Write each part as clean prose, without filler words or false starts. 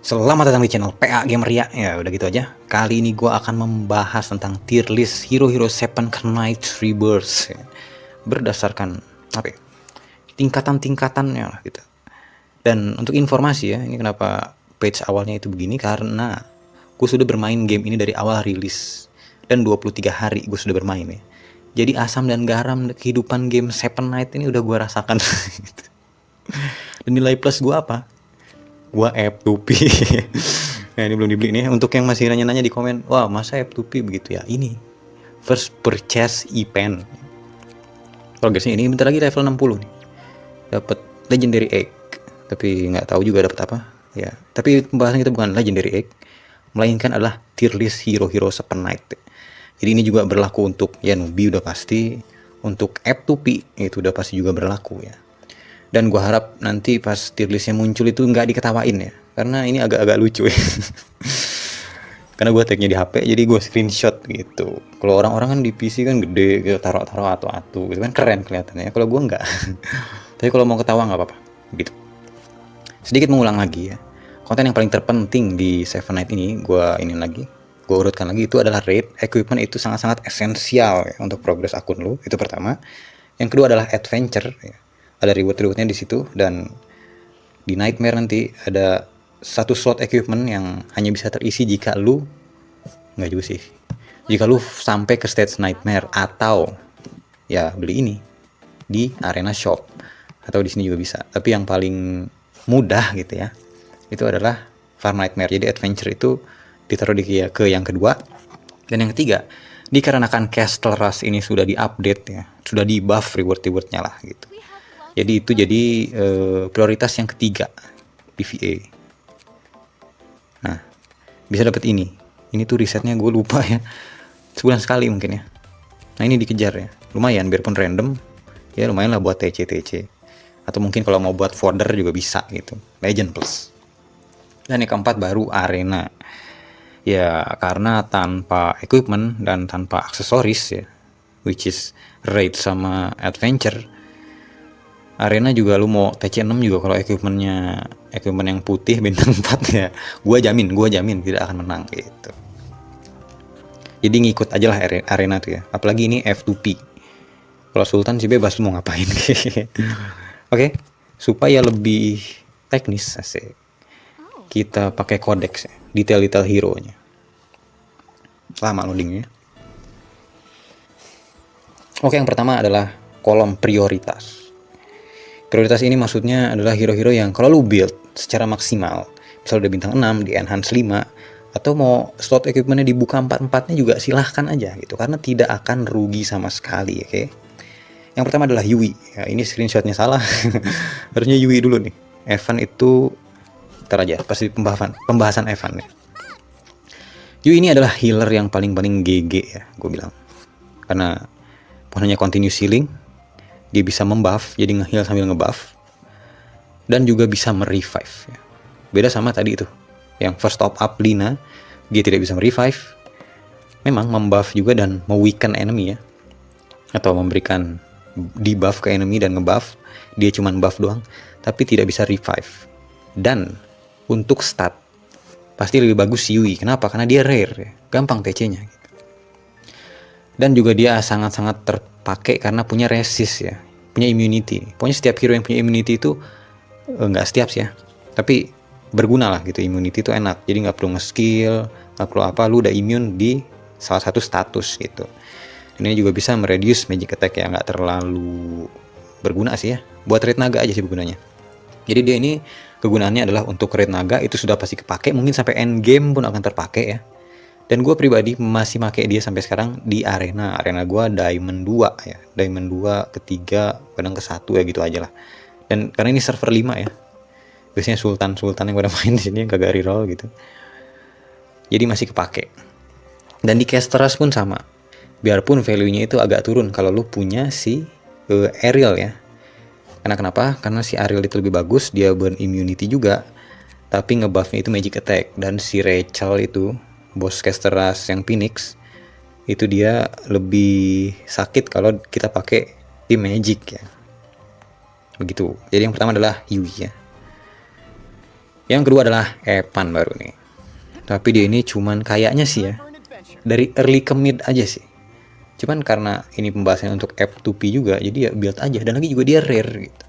Selamat datang di channel PA Gamer ya. Udah gitu aja. Kali ini gue akan membahas tentang tier list hero-hero Seven Knights Rebirth ya. Berdasarkan apa ya, tingkatan-tingkatannya lah gitu. Dan untuk informasi ya, ini kenapa page awalnya itu begini, karena gue sudah bermain game ini dari awal rilis. Dan 23 hari gue sudah bermain ya. Jadi asam dan garam kehidupan game Seven Knights ini udah gue rasakan. Dan nilai plus gue apa? Gua F2P. Nah, ini belum dibeli nih. Untuk yang masih nanya-nanya di komen, wah masa F2P begitu ya? Ini first purchase event. Progresnya ini bentar lagi level 60 nih. Dapat legendary egg. Tapi nggak tahu juga dapat apa. Ya, tapi pembahasan kita bukan legendary egg, melainkan adalah tier list hero-hero Seven Knight. Jadi ini juga berlaku untuk ya newbie udah pasti, untuk F2P itu udah pasti juga berlaku ya. Dan gue harap nanti pas tier listnya muncul itu nggak diketawain ya, karena ini agak-agak lucu ya. Karena gue tagnya di HP, jadi gue screenshot gitu. Kalau orang-orang kan di PC kan gede, gitu, taruh-taruh atu-atu gitu kan, keren kelihatannya. Kalau gue nggak. Tapi kalau mau ketawa nggak apa-apa gitu. Sedikit mengulang lagi ya, konten yang paling terpenting di Seven Knight ini gue ini lagi, gue urutkan lagi, itu adalah raid. Equipment itu sangat-sangat esensial ya, untuk progres akun lo, itu pertama. Yang kedua adalah adventure ya. Ada reward-rewardnya di situ, dan di Nightmare nanti ada satu slot equipment yang hanya bisa terisi jika lu nggak juga sih, jika lu sampai ke stage Nightmare atau ya beli ini di arena shop, atau di sini juga bisa. Tapi yang paling mudah gitu ya, itu adalah Farm Nightmare. Jadi adventure itu ditaruh ke yang kedua. Dan yang ketiga, dikarenakan Castle Rush ini sudah diupdate ya, sudah di buff reward-rewardnya lah gitu. Jadi itu jadi prioritas yang ketiga PvE. Nah, bisa dapat ini. Ini tuh risetnya gue lupa ya. Sebulan sekali mungkin ya. Nah, ini dikejar ya. Lumayan biarpun random. Ya lumayan lah buat TC. Atau mungkin kalau mau buat folder juga bisa gitu. Legend plus. Dan yang keempat baru arena. Ya karena tanpa equipment dan tanpa aksesoris ya, which is raid sama adventure, arena juga lu mau TC6 juga kalau equipment yang putih bintang 4 ya, gua jamin tidak akan menang gitu. Jadi ngikut aja lah arena tuh ya. Apalagi ini F2P. Kalau Sultan sih bebas lu mau ngapain. Oke, supaya lebih teknis asik, kita pakai kodeks ya, detail-detail hero-nya. Lama loadingnya. Oke, yang pertama adalah kolom prioritas. Prioritas ini maksudnya adalah hero-hero yang kalau lu build secara maksimal, misal udah bintang 6, di enhance 5, atau mau slot equipmentnya dibuka 4-4-nya juga silahkan aja gitu, karena tidak akan rugi sama sekali, oke? Yang pertama adalah Yui. Ya, ini screenshotnya salah. Harusnya Yui dulu nih. Evan itu ntar aja, pasti pembahasan Evan ya. Yui ini adalah healer yang paling GG ya, gue bilang. Karena pohonnya continuous healing, dia bisa membuff, jadi nge-heal sambil ngebuff, dan juga bisa merevive ya. Beda sama tadi itu yang first top up Lina, dia tidak bisa merevive, memang membuff juga dan me-weaken enemy ya, atau memberikan debuff ke enemy dan ngebuff, dia cuman buff doang tapi tidak bisa revive. Dan untuk stat pasti lebih bagus Yui. Kenapa? Karena dia rare ya, gampang TC nya gitu. Dan juga dia sangat-sangat terpakai karena punya resist ya, punya immunity. Pokoknya setiap hero yang punya immunity itu nggak setiap sih ya, tapi berguna lah gitu. Immunity itu enak, jadi nggak perlu nge-skill, nggak perlu apa, lu udah immune di salah satu status gitu. Ini juga bisa mereduce magic attack ya, nggak terlalu berguna sih ya, buat raid naga aja sih bergunanya. Jadi dia ini kegunaannya adalah untuk raid naga, itu sudah pasti kepake, mungkin sampai end game pun akan terpakai ya. Dan gue pribadi masih pakai dia sampai sekarang di arena gue Diamond 2 ya, Diamond 2 ketiga, kadang ke 1 ya gitu aja lah. Dan karena ini server 5 ya, biasanya sultan yang pada main di sini yang kagak reroll gitu, jadi masih kepake. Dan di Casteras pun sama, biarpun value-nya itu agak turun kalau lu punya si Ariel ya. Karena kenapa? Karena si Ariel itu lebih bagus, dia burn immunity juga, tapi ngebuffnya itu magic attack. Dan si Rachel itu bos Casteras yang Phoenix itu dia lebih sakit kalau kita pakai di magic ya, begitu. Jadi yang pertama adalah Yui ya. Yang kedua adalah Evan baru nih. Tapi dia ini cuman kayaknya sih ya, dari early ke mid aja sih. Cuman karena ini pembahasan untuk F2P juga, jadi ya build aja. Dan lagi juga dia rare gitu.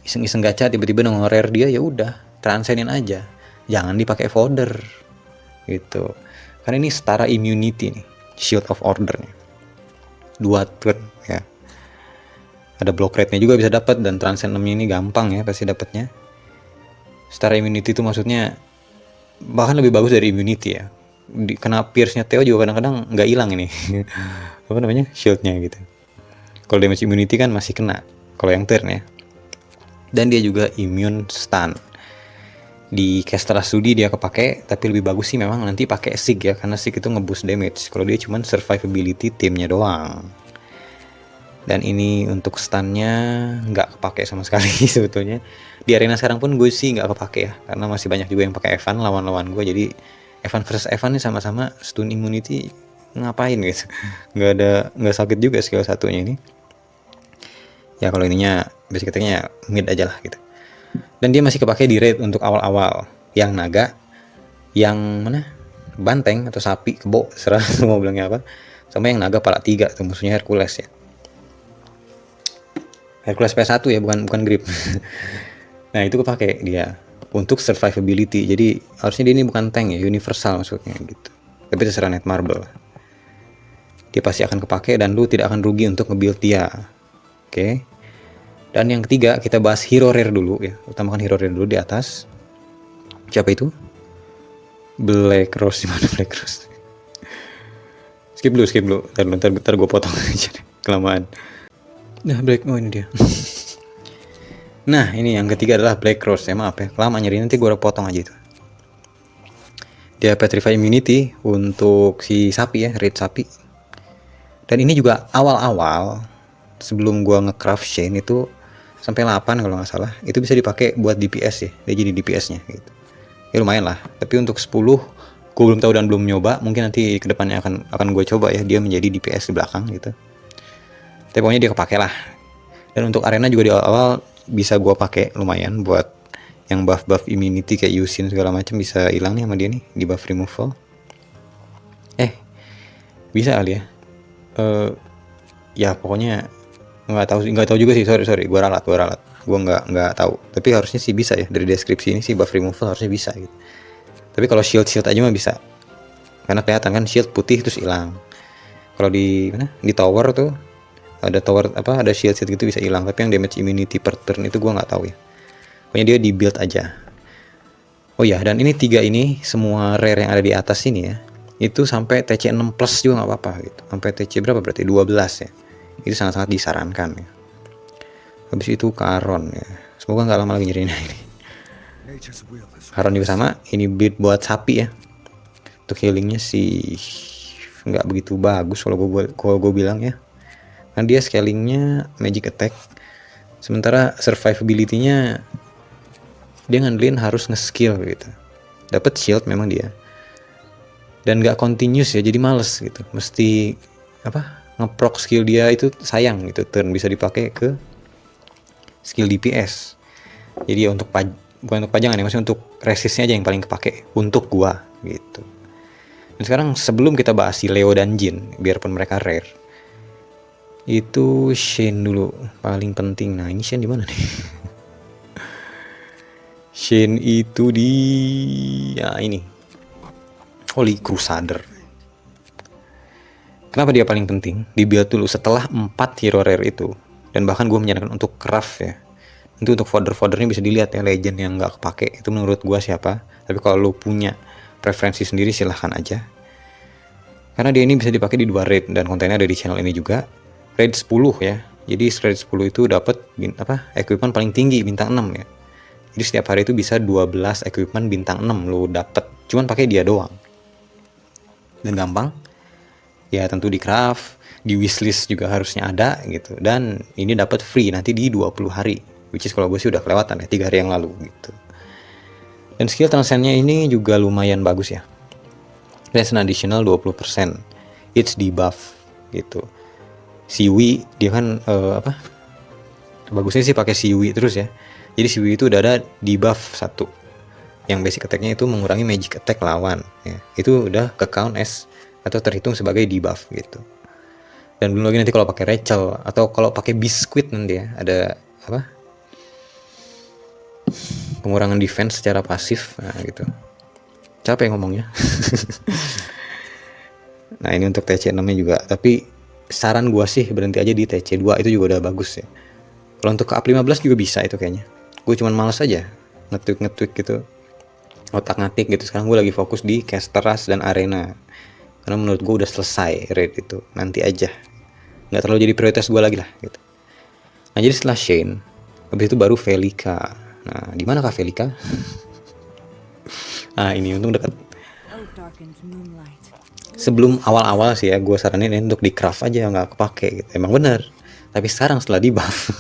Iseng-iseng gacha tiba-tiba nongol rare dia, ya udah transcendin aja. Jangan dipakai fodder gitu. Karena ini setara immunity nih, Shield of Order nih. 2 turn ya. Ada block rate-nya juga bisa dapat, dan transcend 6 ini gampang ya pasti dapatnya. Setara immunity itu maksudnya bahkan lebih bagus dari immunity ya. Kena pierce-nya Theo juga kadang-kadang nggak hilang ini. Apa namanya, shieldnya gitu. Kalau damage immunity kan masih kena kalau yang turn ya. Dan dia juga immune stun. Di caster studi dia kepake, tapi lebih bagus sih memang nanti pakai sig ya, karena sig itu ngeboost damage. Kalau dia cuman survivability timnya doang. Dan ini untuk stunnya nggak kepake sama sekali sebetulnya. Di arena sekarang pun gue sih nggak kepake ya, karena masih banyak juga yang pakai Evan lawan-lawan gue. Jadi Evan versus Evan nih sama-sama stun immunity, ngapain guys? Nggak sakit juga skill satunya ini. Ya kalau ininya basic attack-nya mid aja lah gitu. Dan dia masih kepake di raid untuk awal-awal. Yang naga, yang mana? Banteng atau sapi, kebo, serah mau bilangnya apa. Sama yang naga pala 3 tuh musuhnya Hercules ya. Hercules P1 ya, bukan grip. Nah itu kepake dia untuk survivability. Jadi harusnya dia ini bukan tank ya, universal maksudnya gitu. Tapi terserah Netmarble. Dia pasti akan kepake dan lu tidak akan rugi untuk nge-build dia. Oke. Dan yang ketiga kita bahas hero rare dulu ya. Utamakan hero rare dulu di atas. Siapa itu? Black Rose. Di mana Black Rose? Skip dulu. Ntar gue potong aja deh. Kelamaan. Nah Black, oh ini dia. Nah ini yang ketiga adalah Black Rose ya, maaf ya lama nyari, nanti gue potong aja itu. Dia Petrify Immunity untuk si sapi ya, raid sapi. Dan ini juga awal-awal sebelum gue nge-craft Shane itu sampai 8 kalau nggak salah, itu bisa dipakai buat DPS ya, dia jadi DPS nya gitu. Ya lumayan lah, tapi untuk 10 gue belum tahu dan belum nyoba, mungkin nanti kedepannya akan gue coba ya, dia menjadi DPS di belakang gitu. Tapi pokoknya dia kepake lah. Dan untuk arena juga di awal bisa gue pakai lumayan buat yang buff immunity kayak Yusin segala macam bisa hilang nih sama dia nih di buff removal. Bisa kali ya. Ya pokoknya nggak tahu juga sih, sorry gue ralat gue nggak tahu, tapi harusnya sih bisa ya, dari deskripsi ini sih buff removal harusnya bisa gitu. Tapi kalau shield aja mah bisa, karena kelihatan kan shield putih terus hilang. Kalau di mana, di tower tuh ada ada shield gitu bisa hilang, tapi yang damage immunity per turn itu gue nggak tahu ya. Pokoknya dia di build aja. Oh ya, dan ini 3 ini semua rare yang ada di atas ini ya, itu sampai TC 6 plus juga nggak apa-apa gitu. Sampai TC berapa berarti 12 ya, itu sangat-sangat disarankan ya. Habis itu Karon ya, semoga nggak lama lagi nyeriin ini. Karon juga sama, ini build buat sapi ya. Untuk healingnya sih nggak begitu bagus kalau gue bilang ya. Kan dia scalingnya magic attack, sementara survivability-nya dia ngandelin harus nge-skill gitu. Dapat shield memang dia, dan nggak continuous ya, jadi males gitu. Mesti ngeproc skill dia itu sayang gitu, turn bisa dipakai ke skill DPS. Jadi ya bukan untuk pajangan ya, maksudnya untuk resistnya aja yang paling kepake untuk gua gitu. Dan sekarang sebelum kita bahas si Leo dan Jin, biarpun mereka rare, itu Shane dulu paling penting. Nah ini Shane di mana nih? Shane itu di ini Holy Crusader. Kenapa dia paling penting? Di build dulu setelah 4 hero rare itu, dan bahkan gue menyarankan untuk craft ya. Itu untuk fodder-foddernya bisa dilihat ya, legend yang nggak kepake itu menurut gue siapa. Tapi kalau lo punya preferensi sendiri silahkan aja. Karena dia ini bisa dipakai di 2 raid, dan kontennya ada di channel ini juga. Raid 10 ya. Jadi raid 10 itu dapat equipment paling tinggi bintang 6 ya. Jadi setiap hari itu bisa 12 equipment bintang 6 lo dapet. Cuman pakai dia doang. Dan gampang. Ya tentu di craft, di wishlist juga harusnya ada gitu. Dan ini dapat free nanti di 20 hari. Which is kalau gue sih udah kelewatan ya, 3 hari yang lalu gitu. Dan skill transcendnya ini juga lumayan bagus ya. That's an additional 20%. It's debuff gitu. Siwi dia kan bagusnya sih pakai Siwi terus ya. Jadi Siwi itu udah ada debuff 1. yang basic attack-nya itu mengurangi magic attack lawan ya. Itu udah ke count as atau terhitung sebagai debuff gitu. Dan belum lagi nanti kalau pakai Rachel atau kalau pakai Biscuit nanti ya, ada apa? Pengurangan defense secara pasif, nah gitu. Capek ngomongnya. Nah ini untuk TC6 nya juga, tapi saran gua sih berhenti aja di TC2, itu juga udah bagus ya. Kalau untuk ke up 15 juga bisa itu kayaknya. Gue cuman males aja nge-tweak gitu, otak-ngatik gitu. Sekarang gue lagi fokus di Casteras dan Arena, karena menurut gue udah selesai raid itu, nanti aja, nggak terlalu jadi prioritas gue lagi lah gitu. Nah jadi setelah Shane, habis itu baru Velika. Nah di mana kah Velika? Nah ini untung dekat. Sebelum awal-awal sih ya, gue saranin untuk di craft aja, nggak kepake gitu. Emang bener, tapi sekarang setelah di buff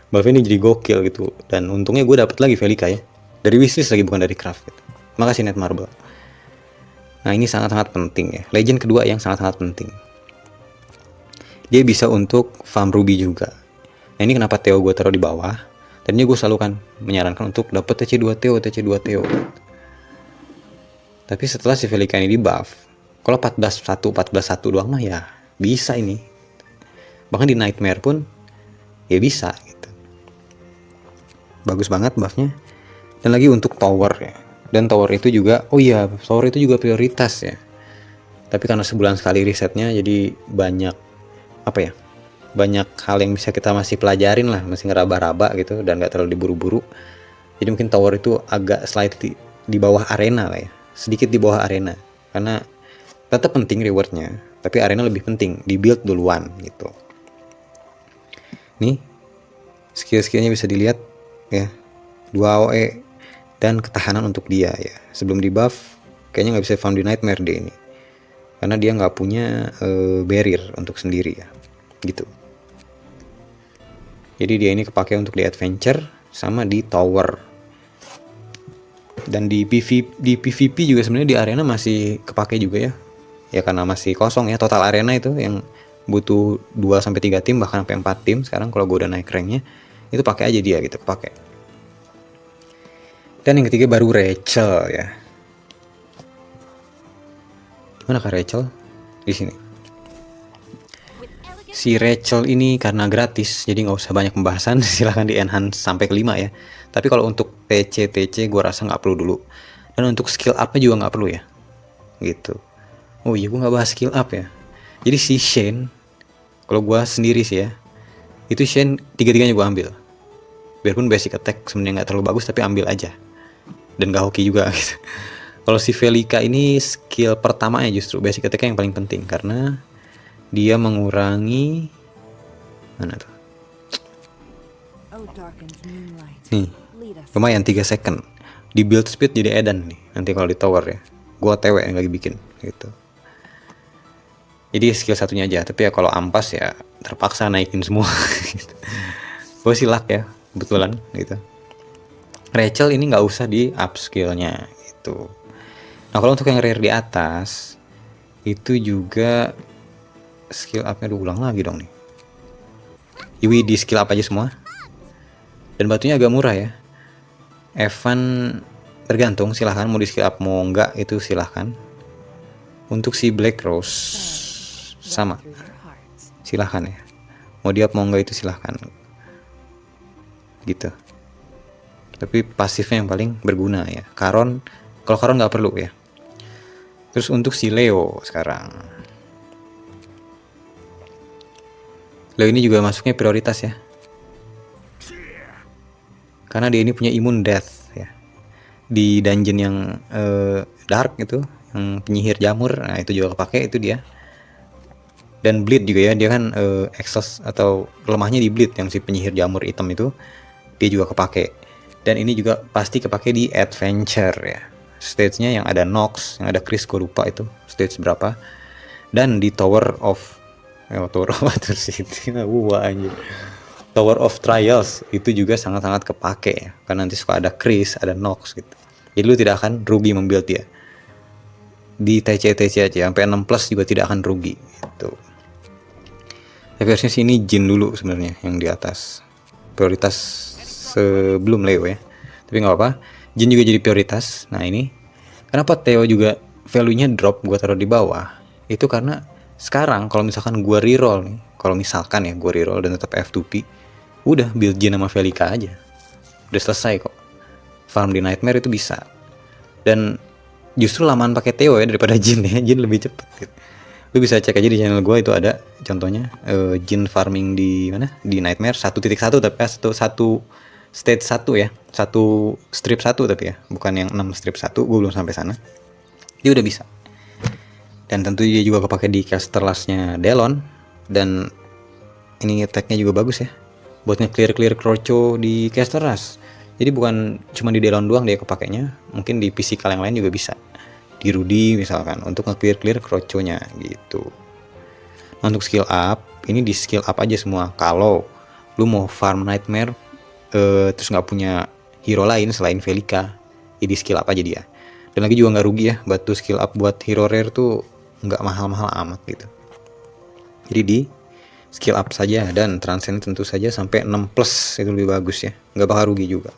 buff ini jadi gokil gitu. Dan untungnya gue dapet lagi Velika ya, dari wishlist lagi, bukan dari craft gitu. Makasih Netmarble. Nah ini sangat-sangat penting ya, legend kedua yang sangat-sangat penting. Dia bisa untuk farm ruby juga. Nah ini kenapa Theo gue taruh di bawah. Tadinya gue selalu kan menyarankan untuk dapet TC2 Theo, TC2 Theo. Tapi setelah si Velika ini di buff, kalau 14-1 doang mah ya bisa ini. Bahkan di Nightmare pun ya bisa gitu. Bagus banget buffnya. Dan lagi untuk tower ya. Dan tower itu juga, oh iya, tower itu juga prioritas ya. Tapi karena sebulan sekali risetnya, jadi banyak apa ya? Banyak hal yang bisa kita masih pelajarin lah, masih ngeraba-raba gitu, dan nggak terlalu diburu-buru. Jadi mungkin tower itu agak slightly di bawah arena lah ya, sedikit di bawah arena, karena tetap penting rewardnya, tapi arena lebih penting, di build duluan gitu. Nih skill-skillnya bisa dilihat ya, 2 AOE dan ketahanan untuk dia ya. Sebelum di buff kayaknya nggak bisa found di Nightmare deh ini, karena dia nggak punya barrier untuk sendiri ya gitu. Jadi dia ini kepake untuk di adventure sama di tower. Dan di PvP juga sebenarnya di arena masih kepake juga ya. Ya karena masih kosong ya, total arena itu yang butuh 2-3 tim, bahkan sampai 4 tim sekarang kalau gue udah naik ranknya, itu pakai aja dia gitu, kepake. Dan yang ketiga baru Rachel ya. Mana kah Rachel? Di sini. Si Rachel ini karena gratis, jadi nggak usah banyak pembahasan. Silahkan di enhance sampai ke 5 ya. Tapi kalau untuk TC gue rasa nggak perlu dulu. Dan untuk skill up-nya juga nggak perlu ya. Gitu. Oh iya, gue nggak bahas skill up ya. Jadi si Shane, kalau gue sendiri sih ya, itu Shane tiga-tiganya gue ambil. Biarpun basic attack sebenarnya nggak terlalu bagus, tapi ambil aja. Dan gak hoki juga gitu. Kalau si Velika ini skill pertamanya justru basic attack yang paling penting, karena dia mengurangi mana tuh? Nih, lumayan 3 second. Di build speed jadi edan nih. Nanti kalau di tower ya, gua TW yang lagi bikin gitu. Jadi skill satunya aja. Tapi ya kalau ampas ya terpaksa naikin semua. Gitu. Gue sih luck ya, kebetulan gitu. Rachel ini nggak usah di up skillnya gitu. Nah kalau untuk yang rare di atas itu juga skill upnya ulang lagi dong nih. Iwi di skill up aja semua. Dan batunya agak murah ya. Evan tergantung, silahkan mau di skill up mau enggak itu silahkan. Untuk si Black Rose sama, silahkan ya. Mau di up mau enggak itu silahkan. Gitu. Tapi pasifnya yang paling berguna ya. Karon, kalau Karon nggak perlu ya. Terus untuk si Leo sekarang. Leo ini juga masuknya prioritas ya. Karena dia ini punya imun death ya. Di dungeon yang dark itu, yang penyihir jamur, nah itu juga kepake itu dia. Dan bleed juga ya, dia kan exhaust atau lemahnya di bleed, yang si penyihir jamur hitam itu dia juga kepake. Dan ini juga pasti kepake di adventure ya. Stage-nya yang ada Nox, yang ada Chris, gue lupa itu stage berapa. Dan di Tower of Water City, anjir. Tower of Trials itu juga sangat-sangat kepake ya. Karena nanti suka ada Chris, ada Nox gitu. Jadi lu tidak akan rugi membuild dia. Di TC aja sampai 6 plus juga tidak akan rugi gitu. Tapi harusnya sini Jin dulu sebenarnya yang di atas. Prioritas sebelum Leo ya. Tapi nggak apa-apa. Jin juga jadi prioritas. Nah ini kenapa Theo juga value-nya drop gue taruh di bawah, itu karena sekarang kalau misalkan gue reroll nih, kalau misalkan ya gue reroll dan tetap F2P, udah build Jin sama Velika aja, udah selesai kok. Farm di Nightmare itu bisa, dan justru lamaan pakai Theo ya daripada Jin ya. Jin lebih cepet gitu. Lu bisa cek aja di channel gue, itu ada contohnya Jin farming di mana, di Nightmare 1.1, tapi satu stage 1 ya, satu strip 1 tapi ya, bukan yang 6 strip 1, gue belum sampai sana. Dia udah bisa. Dan tentu dia juga kepake di caster lastnya Delon, dan ini attack-nya juga bagus ya buat nge-clear Krocho di caster last. Jadi bukan cuma di Delon doang dia kepakainya, mungkin di physical yang lain juga bisa, di Rudy misalkan, untuk nge-clear Krocho-nya gitu. Nah, untuk skill up, ini di skill up aja semua. Kalau lu mau farm Nightmare terus nggak punya hero lain selain Velika, ya di skill up aja dia. Dan lagi juga nggak rugi ya, batu skill up buat hero rare tuh nggak mahal-mahal amat gitu. Jadi di skill up saja, dan transcend tentu saja sampai 6 plus itu lebih bagus ya, nggak bakal rugi juga.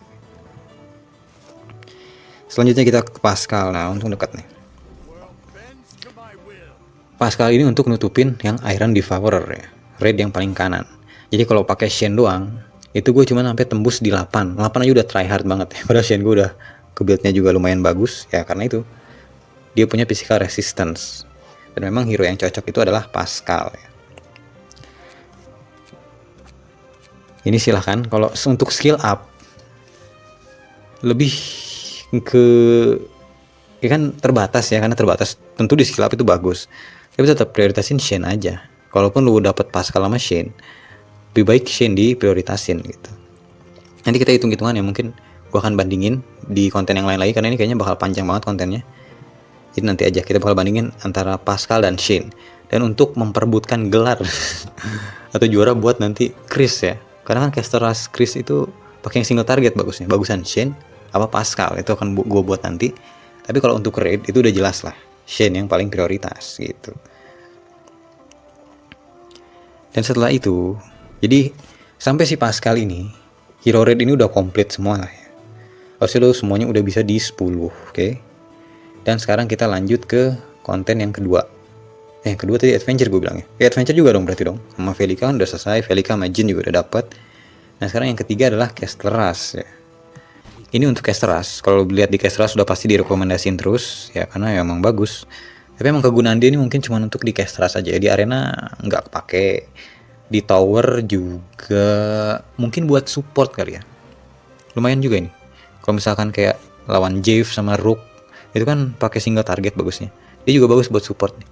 Selanjutnya kita ke Pascal. Nah, untuk dekat nih, Pascal ini untuk nutupin yang Iron Devourer ya, raid yang paling kanan. Jadi kalau pakai Shen doang, itu gue cuma sampai tembus di 8 aja udah try hard banget ya. Padahal Shen gue udah ke build-nya juga lumayan bagus ya, karena itu dia punya physical resistance, dan memang hero yang cocok itu adalah Pascal ya. Ini silahkan, kalau untuk skill up lebih ke ya kan terbatas ya, karena terbatas, tentu di skill up itu bagus, tapi tetap prioritasin Shen aja. Kalaupun lu dapet Pascal sama Shen, lebih baik Shen diprioritasin gitu. Nanti kita hitung-hitungan ya, mungkin gue akan bandingin di konten yang lain lagi, karena ini kayaknya bakal panjang banget kontennya. Jadi nanti aja kita bakal bandingin antara Pascal dan Shen. Dan untuk memperebutkan gelar atau juara buat nanti Chris ya, karena kan caster Ras Chris itu pakai yang single target bagusnya, bagusan Shen apa Pascal, itu akan gue buat nanti. Tapi kalau untuk raid itu udah jelas lah, Shen yang paling prioritas gitu. Dan setelah itu, jadi sampai si Pascal ini, hero raid ini udah komplit semua lah ya. Harusnya lo semuanya udah bisa di 10, oke? Dan sekarang kita lanjut ke konten yang kedua. Yang kedua tadi adventure gue bilang ya. Ya adventure juga dong berarti dong. Sama Velika kan udah selesai, Velika sama Jin juga udah dapet. Nah sekarang yang ketiga adalah caster Ras ya. Ini untuk caster Ras, kalau lihat di caster Ras sudah pasti direkomendasiin terus ya, karena ya emang bagus. Tapi emang kegunaan dia ini mungkin cuma untuk di caster Ras aja ya. Di arena nggak kepake. Di tower juga mungkin buat support kali ya. Lumayan juga ini. Kalau misalkan kayak lawan Jave sama Rook, itu kan pakai single target bagusnya. Dia juga bagus buat support nih.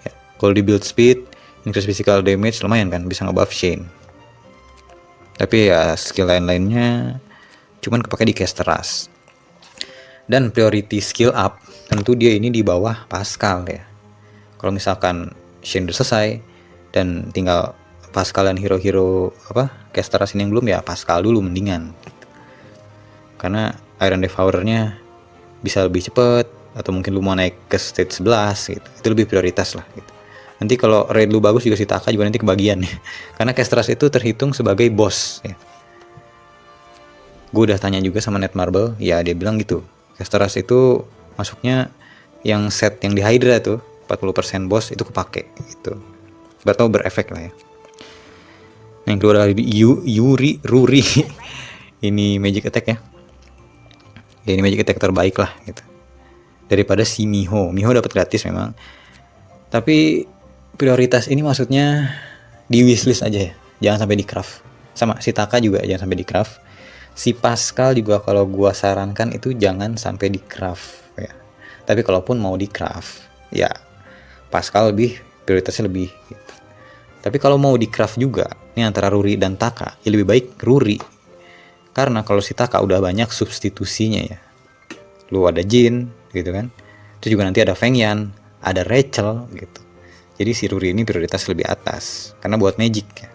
Ya, kalau di build speed, increase physical damage lumayan kan, bisa nge-buff Shen. Tapi ya skill lain-lainnya cuman kepake di caster Ras. Dan priority skill up, tentu dia ini di bawah Pascal ya. Kalau misalkan Shen udah selesai dan tinggal Pascal dan hero-hero caster Ras ini yang belum, ya Pascal dulu mendingan. Karena Iron Devourernya bisa lebih cepet, atau mungkin lu mau naik ke stage 11 gitu, itu lebih prioritas lah gitu. Nanti kalau raid lu bagus juga si Taka juga nanti kebagian ya. Karena caster Ras itu terhitung sebagai boss ya. Gue udah tanya juga sama Netmarble, ya dia bilang gitu, caster Ras itu masuknya yang set yang di Hydra tuh 40% boss itu kepake gitu. Berarti berefek lah ya. Yang kedua adalah Ruri. Ini magic attack ya. Ya ini magic attack terbaik lah gitu. Daripada si Miho dapat gratis memang. Tapi prioritas ini maksudnya di wishlist aja ya. Jangan sampai di craft. Sama si Taka juga jangan sampai di craft. Si Pascal juga kalau gua sarankan itu jangan sampai di craft ya. Tapi kalaupun mau di craft, ya Pascal prioritasnya lebih gitu. Tapi kalau mau di craft juga, ini antara Ruri dan Taka, ya lebih baik Ruri. Karena kalau si Taka udah banyak substitusinya ya. Lu ada Jin gitu kan. Terus juga nanti ada Feng Yan, ada Rachel gitu. Jadi si Ruri ini prioritas lebih atas karena buat magic ya.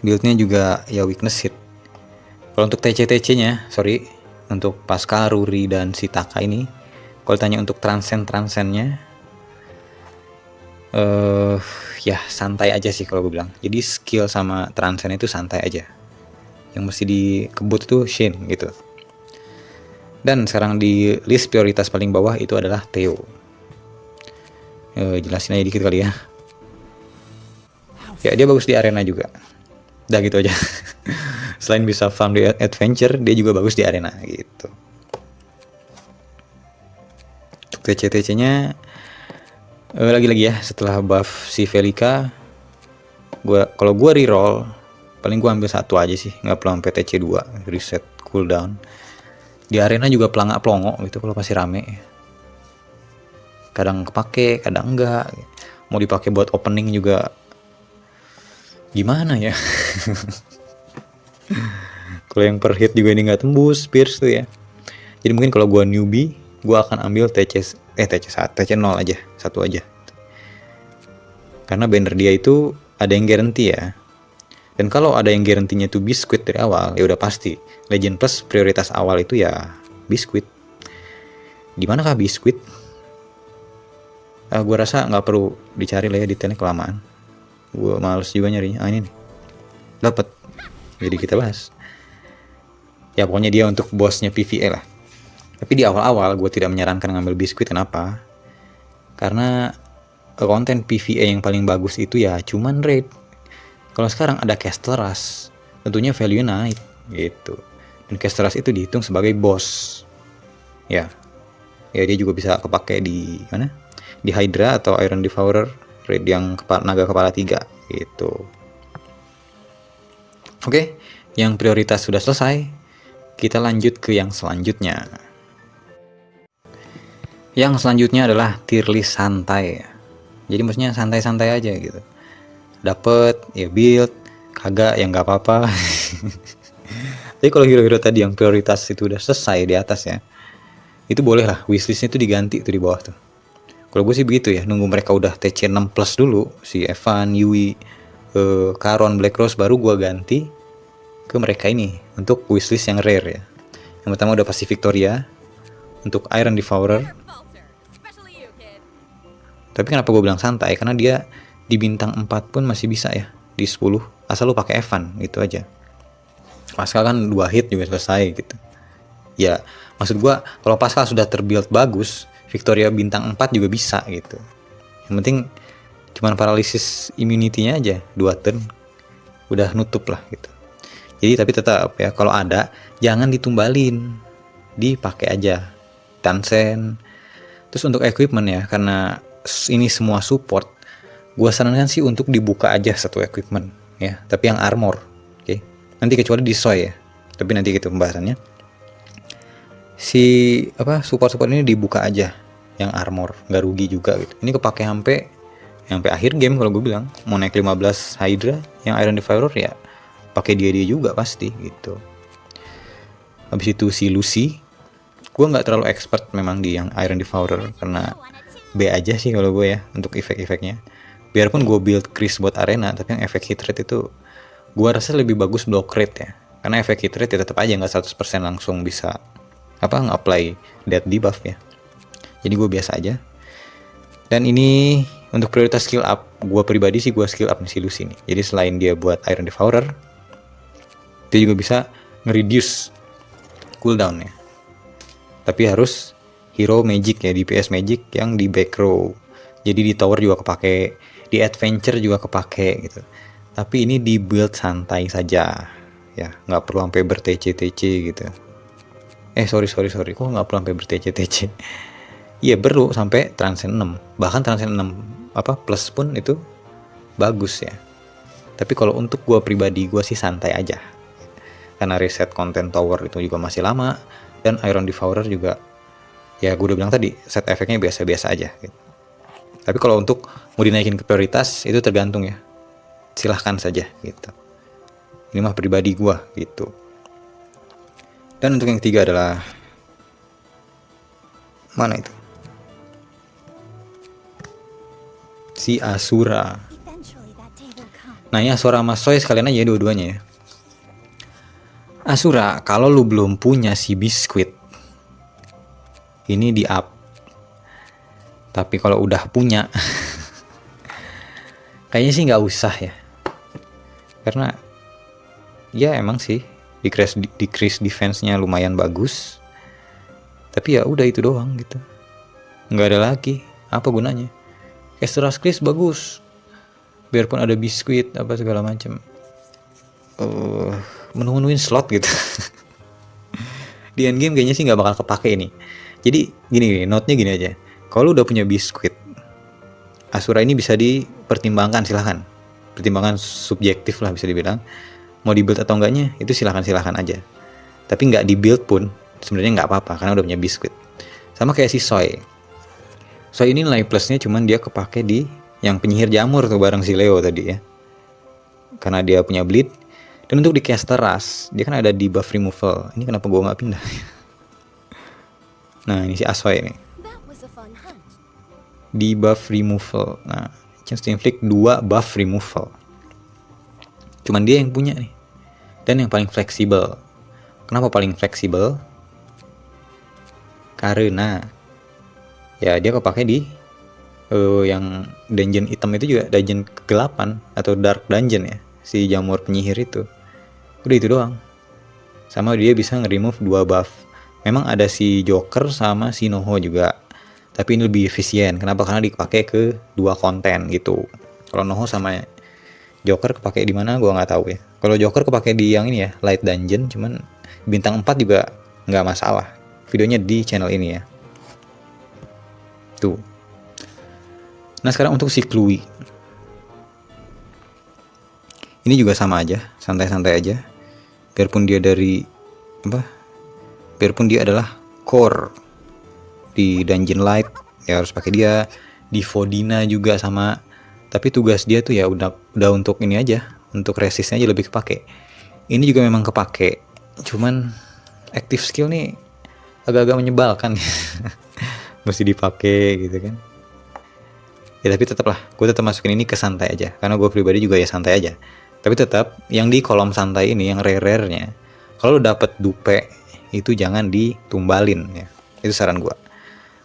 Buildnya juga ya weakness hit. Kalau untuk TC-TC-nya, sorry, untuk Pascal, Ruri, dan si Taka ini, kalau tanya untuk transcend-nya, ya santai aja sih kalau gue bilang. Jadi skill sama transcend itu santai aja. Yang mesti dikebut itu Shen gitu. Dan sekarang di list prioritas paling bawah itu adalah Theo. Jelasin aja dikit kali ya. Ya dia bagus di arena juga. Udah gitu aja. Selain bisa fun di adventure, dia juga bagus di arena gitu. TC-TC-nya lagi-lagi ya, setelah buff si Velika, kalau gua reroll paling gua ambil satu aja sih, nggak perlu sampai TC 2 reset cooldown. Di arena juga pelangak pelongo gitu kalau pasti rame. Kadang kepake, kadang enggak. Mau dipakai buat opening juga gimana ya? Kalau yang per hit juga ini nggak tembus Pierce tuh ya. Jadi mungkin kalau gua newbie, gua akan ambil TC 0 aja, satu aja. Karena banner dia itu ada yang guarantee ya. Dan kalau ada yang guarantee-nya itu biskuit dari awal, ya udah pasti Legend Plus prioritas awal itu ya biskuit. Di manakah biskuit? Gua rasa nggak perlu dicari lah ya, detailnya kelamaan. Gua males juga nyarinya. Ini nih. Dapat. Jadi kita bahas. Ya pokoknya dia untuk bosnya PvE lah. Tapi di awal-awal gue tidak menyarankan ngambil biskuit. Kenapa? Karena konten PvE yang paling bagus itu ya cuman raid. Kalau sekarang ada Castle Rush, tentunya value naik gitu. Dan Castle Rush itu dihitung sebagai boss. Ya dia juga bisa kepake di mana? Di Hydra atau Iron Devourer raid yang naga kepala 3 gitu. Oke, yang prioritas sudah selesai. Kita lanjut ke yang selanjutnya. Yang selanjutnya adalah tier list santai. Jadi maksudnya santai-santai aja gitu. Dapet ya build, kagak ya nggak apa-apa. Tapi kalau hero-hero tadi yang prioritas itu udah selesai di atas ya, itu boleh lah wishlistnya itu diganti tuh di bawah tuh. Kalau gue sih begitu ya, nunggu mereka udah TC 6 plus dulu, si Evan, Yui, Karon, Black Rose, baru gue ganti ke mereka ini untuk wishlist yang rare ya. Yang pertama udah pasti Victoria, untuk Iron Devourer. Tapi kenapa gue bilang santai? Karena dia di bintang 4 pun masih bisa ya, di 10 asal lu pakai Evan gitu aja. Pascal kan 2 hit juga selesai gitu. Ya maksud gue kalau Pascal sudah terbuild bagus, Victoria bintang 4 juga bisa gitu. Yang penting cuman paralysis immunity-nya aja 2 turn udah nutup lah gitu. Jadi tapi tetap ya kalau ada jangan ditumbalin, dipakai aja Tansen. Terus untuk equipment ya, karena ini semua support, gue sarankan sih untuk dibuka aja satu equipment ya, tapi yang armor. Oke. Nanti kecuali di soy ya, tapi nanti gitu pembahasannya. Si support ini dibuka aja yang armor, nggak rugi juga gitu. Ini kepake sampai akhir game kalau gue bilang. Mau naik 15 Hydra yang Iron Devourer ya pakai dia juga pasti gitu. Habis itu si Lucy, gue nggak terlalu expert memang di yang Iron Devourer karena B aja sih kalau gue ya untuk efek-efeknya. Biarpun gue build Chris buat arena, tapi yang efek hit rate itu gue rasa lebih bagus block rate ya. Karena efek hit rate ya tetap aja nggak 100% langsung bisa nge-apply death debuff ya. Jadi gue biasa aja. Dan ini untuk prioritas skill up, gue pribadi sih gue skill up nih si Lucy nih. Jadi selain dia buat Iron Devourer, dia juga bisa nge-reduce cooldown ya. Tapi harus hero magic ya, DPS magic yang di back row. Jadi di tower juga kepake, di adventure juga kepake gitu. Tapi ini di build santai saja ya, nggak perlu sampai ber-TC-TC gitu. Sorry, kok nggak perlu sampai ber-TC-TC? Iya perlu sampai Transcend 6. Bahkan Transcend 6 plus pun itu bagus ya. Tapi kalau untuk gue pribadi, gue sih santai aja. Karena reset content tower itu juga masih lama, dan Iron Devourer juga ya gue udah bilang tadi set efeknya biasa-biasa aja gitu. Tapi kalau untuk mau dinaikin ke prioritas itu tergantung ya, silahkan saja gitu. Ini mah pribadi gue gitu. Dan untuk yang ketiga adalah mana itu? Si Asura. Nah ini Asura sama Soy sekalian aja dua-duanya ya. Asura, kalau lu belum punya si biskuit, ini di up. Tapi kalau udah punya, kayaknya sih nggak usah ya. Karena ya emang sih decrease defense-nya lumayan bagus. Tapi ya udah itu doang gitu, nggak ada lagi. Apa gunanya? Kestrel Chris bagus, biarpun ada biskuit apa segala macam, menu-menuin slot gitu. Di endgame kayaknya sih nggak bakal kepake ini. Jadi gini, note-nya gini aja. Kalau udah punya biskuit, Asura ini bisa dipertimbangkan, silahkan. Pertimbangan subjektif lah bisa dibilang. Mau di-build atau enggaknya, itu silahkan aja. Tapi nggak di-build pun, sebenarnya nggak apa-apa, karena udah punya biskuit. Sama kayak si Soy. Soy ini nilai plusnya cuman dia kepake di yang penyihir jamur tuh bareng si Leo tadi ya. Karena dia punya bleed. Dan untuk di caster Ras, dia kan ada debuff removal. Ini kenapa gue nggak pindah? Nah ini si Asoy nih, debuff removal. Nah chance to inflict 2 buff removal. Cuman dia yang punya nih. Dan yang paling fleksibel. Kenapa paling fleksibel? Karena ya dia kepake di yang dungeon item itu juga, dungeon kegelapan atau dark dungeon ya, si jamur penyihir itu. Udah itu doang. Sama dia bisa nge-remove 2 buff. Memang ada si Joker sama si Noho juga, tapi ini lebih efisien. Kenapa? Karena dipakai ke 2 konten gitu. Kalau Noho sama Joker kepake di mana gua nggak tahu ya. Kalau Joker kepake di yang ini ya, Light Dungeon, cuman bintang 4 juga nggak masalah. Videonya di channel ini ya. Tuh. Nah sekarang untuk si Chloe. Ini juga sama aja, santai-santai aja. Biarpun dia adalah core di Dungeon Light, ya harus pakai dia. Di Vodina juga sama. Tapi tugas dia tuh ya udah untuk ini aja, untuk resistnya aja lebih kepake. Ini juga memang kepake, cuman active skill nih agak-agak menyebalkan. Mesti dipakai gitu kan. Ya tapi tetap lah, gue tetap masukin ini ke santai aja, karena gue pribadi juga ya santai aja. Tapi tetap yang di kolom santai ini, yang rare-rare-nya, kalau dapet dupe itu jangan ditumbalin ya. Itu saran gue.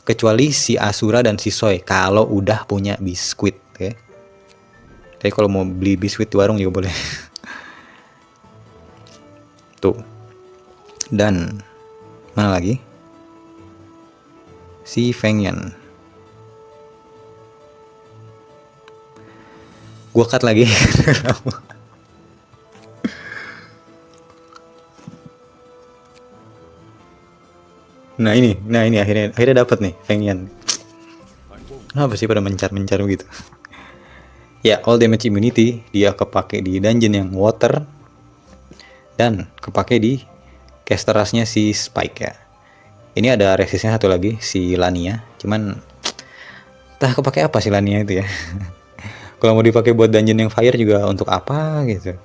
Kecuali si Asura dan si Soy kalau udah punya biskuit ya. Tapi kalau mau beli biskuit di warung juga boleh. Tuh. Dan mana lagi? Si Fengyan. Gua cut lagi. Nah ini akhirnya dapat nih Fengyan. Kenapa sih pada mencar begitu? Ya, all damage immunity dia kepake di dungeon yang water dan kepake di caster rasnya si Spike ya. Ini ada resistnya satu lagi si Lania, cuman entah kepake apa si Lania itu ya. Kalau mau dipakai buat dungeon yang fire juga untuk apa gitu.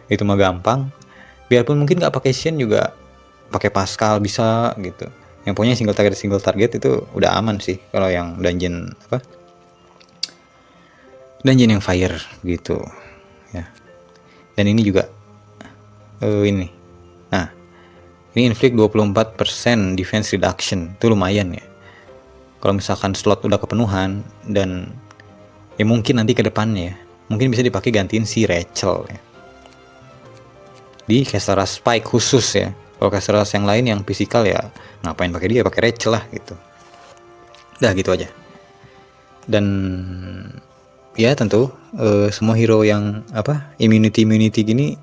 Itu mah gampang. Biarpun mungkin nggak pakai Shen juga pakai Pascal bisa gitu. Yang punya single target itu udah aman sih kalau yang dungeon dungeon yang fire gitu ya. Dan ini juga ini. Nah, ini inflict 24% defense reduction. Itu lumayan ya. Kalau misalkan slot udah kepenuhan dan ya mungkin nanti ke depannya ya, mungkin bisa dipakai gantiin si Rachel ya. Di caster Spike khusus ya. Kalau caster yang lain yang fisikal ya ngapain pakai dia, pakai Rachel lah gitu. Udah gitu aja. Dan ya tentu semua hero yang immunity gini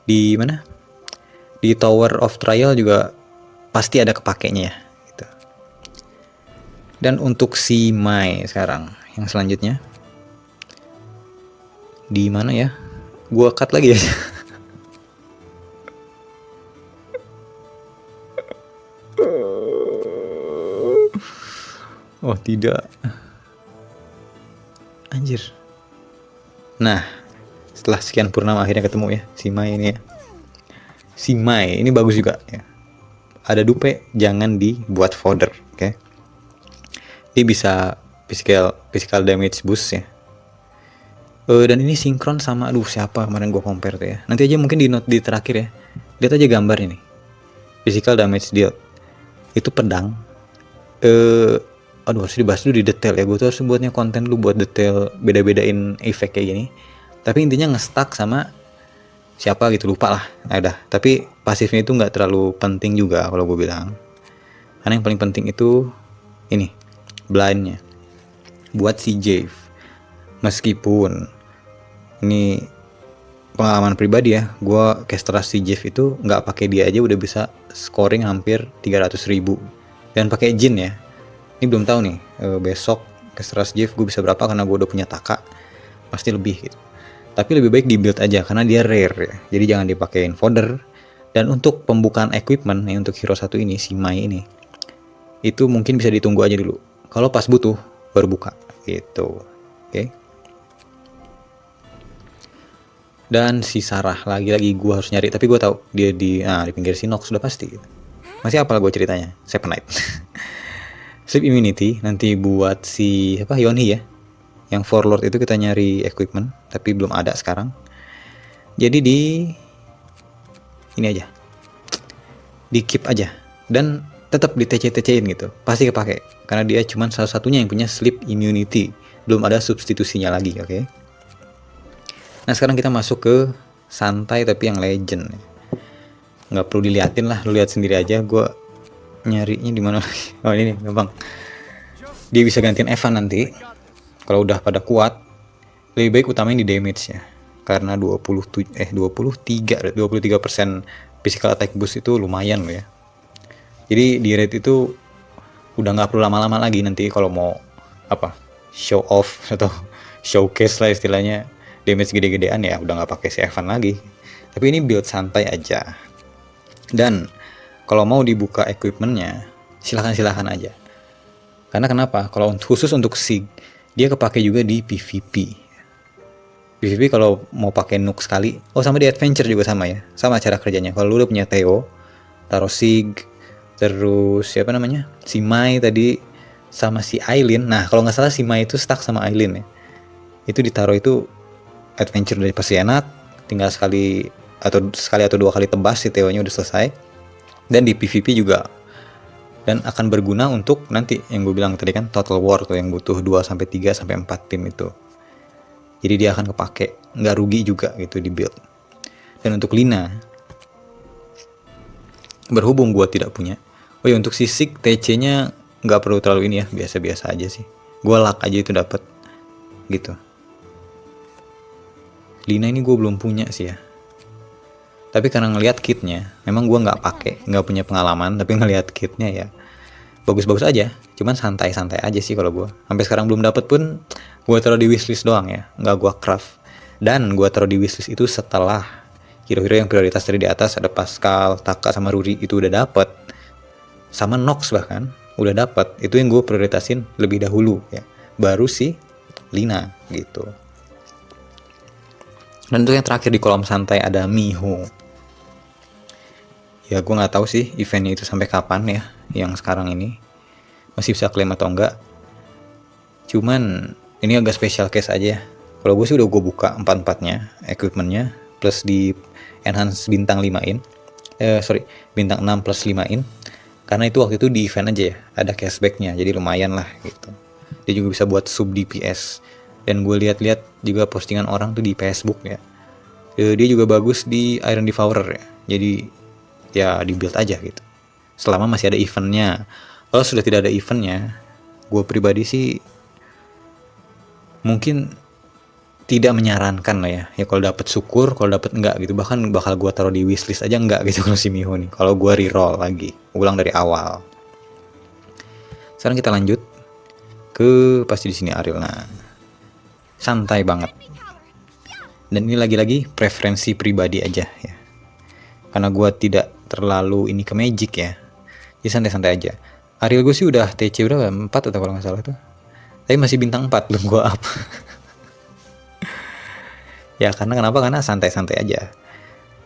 di mana? Di Tower of Trial juga pasti ada kepakainya ya gitu. Dan untuk si Mai sekarang yang selanjutnya di mana ya? Gua cut lagi ya. Oh tidak, anjir. Nah, setelah sekian purnama akhirnya ketemu ya si Mai ini ya. Si Mai ini bagus juga ya. Ada dupe, jangan dibuat fodder, oke? Dia bisa physical damage boost ya. Dan ini sinkron sama siapa kemarin gue compare tuh ya. Nanti aja mungkin di note di terakhir ya. Lihat aja gambar ini. Physical damage deal. Itu pedang. Harus dibahas dulu di detail ya. Gue tuh harus buatnya konten lu buat detail beda-bedain efek kayak gini. Tapi intinya nge-stuck sama siapa gitu, lupa lah. Nah, udah. Tapi pasifnya itu nggak terlalu penting juga kalau gue bilang. Karena yang paling penting itu ini blindnya buat si Jave. Meskipun ini pengalaman pribadi ya, gue Kestras si Jave itu nggak pakai dia aja udah bisa scoring hampir 300.000 dan pakai Jin ya. Ini belum tahu nih besok Kestras Jave gue bisa berapa, karena gue udah punya Taka, pasti lebih gitu. Tapi lebih baik di build aja karena dia rare ya, jadi jangan dipakein fodder. Dan untuk pembukaan equipment nih untuk hero satu ini, si Mai ini, itu mungkin bisa ditunggu aja dulu. Kalau pas butuh baru buka gitu. Oke. Dan si Sarah lagi-lagi gue harus nyari, tapi gue tahu dia di pinggir Sinox sudah pasti gitu. Masih apal gue ceritanya, Seven Knight. Sleep immunity nanti buat si Yonhi ya. Yang Warlord itu kita nyari equipment tapi belum ada sekarang. Jadi di ini aja, di keep aja, dan tetap di TC-TC-in gitu, pasti kepake karena dia cuman salah satunya yang punya sleep immunity, belum ada substitusinya lagi. Oke. Nah sekarang kita masuk ke santai tapi yang legend, nggak perlu diliatin lah, lu lihat sendiri aja. Gue nyarinya di mana? Oh ini nih, gampang. Dia bisa gantiin Evan nanti kalau udah pada kuat. Lebih baik utamain di damage ya, karena 23% physical attack boost itu lumayan loh ya. Jadi di rate itu udah nggak perlu lama-lama lagi nanti kalau mau show off atau showcase lah istilahnya, damage gede-gedean ya udah nggak pakai si Evan lagi. Tapi ini build santai aja. Dan kalau mau dibuka equipmentnya silahkan aja. Karena kenapa? Kalau khusus untuk Sig, dia kepake juga di PvP. PvP kalau mau pakai Nook sekali, sama di Adventure juga sama ya, sama cara kerjanya. Kalau lu udah punya Theo, taruh Sig, terus si Mai tadi sama si Aileen. Nah kalau nggak salah si Mai itu stuck sama Aileen ya, itu ditaruh itu Adventure dari pasti enak, tinggal sekali atau dua kali tebas si Theo-nya udah selesai. Dan di PvP juga, dan akan berguna untuk nanti yang gue bilang tadi kan, Total War tuh yang butuh 2-3-4 tim itu. Jadi dia akan kepake, nggak rugi juga gitu di build. Dan untuk Lina, berhubung gue tidak punya, untuk sisik TC-nya nggak perlu terlalu ini ya, biasa-biasa aja sih. Gue luck aja itu dapat gitu. Lina ini gue belum punya sih ya. Tapi karena ngelihat kitnya, memang gue nggak punya pengalaman, tapi ngelihat kitnya ya bagus-bagus aja. Cuman santai-santai aja sih kalau gue. Sampai sekarang belum dapet pun, gue taruh di wishlist doang ya, nggak gue craft. Dan gue taruh di wishlist itu setelah hero-hero yang prioritas tadi di atas, ada Pascal, Taka sama Ruri itu udah dapet, sama Nox bahkan udah dapet. Itu yang gue prioritasin lebih dahulu ya, baru si Lina gitu. Dan untuk yang terakhir di kolom santai ada Miho. Ya gue nggak tahu sih eventnya itu sampai kapan ya, yang sekarang ini masih bisa klaim atau enggak. Cuman ini agak special case aja. Kalau gue sih udah gue buka 4-4-nya equipmentnya, plus di enhance bintang 5-in, bintang 6 plus 5-in, karena itu waktu itu di event aja ya, ada cashbacknya, jadi lumayan lah gitu. Dia juga bisa buat sub DPS. Dan gue lihat-lihat juga postingan orang tuh di Facebook ya, dia juga bagus di Iron Devourer ya. Jadi ya di build aja gitu, selama masih ada eventnya. Kalau sudah tidak ada eventnya, gue pribadi sih mungkin tidak menyarankan lah ya. Ya kalau dapat syukur, kalau dapat enggak gitu. Bahkan bakal gue taruh di wishlist aja enggak gitu kalau si Miho nih. Kalau gue reroll lagi, ulang dari awal. Sekarang kita lanjut ke pasti di sini Ariel. Nah, santai banget. Dan ini lagi-lagi preferensi pribadi aja ya. Karena gue tidak terlalu ini ke Magic ya, jadi santai-santai aja. Ariel gue sih udah TC berapa? 4 atau kalau nggak salah tuh. Tapi masih bintang 4 belum gue up. Ya karena kenapa? Karena santai-santai aja.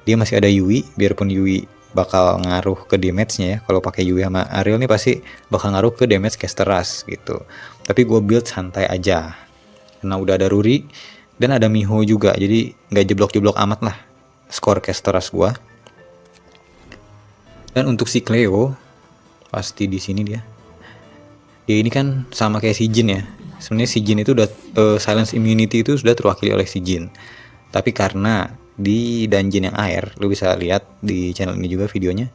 Dia masih ada Yui, biarpun Yui bakal ngaruh ke damage-nya ya. Kalau pakai Yui sama Ariel nih pasti bakal ngaruh ke damage Kesteras gitu. Tapi gue build santai aja. Karena udah ada Ruri dan ada Miho juga, jadi nggak jeblok-jeblok amat lah skor Kesteras gue. Dan untuk si Cleo, pasti di sini dia. Ya ini kan sama kayak si Jin ya. Sebenarnya si Jin itu udah silence immunity itu sudah terwakili oleh si Jin. Tapi karena di dungeon yang air, lu bisa lihat di channel ini juga videonya,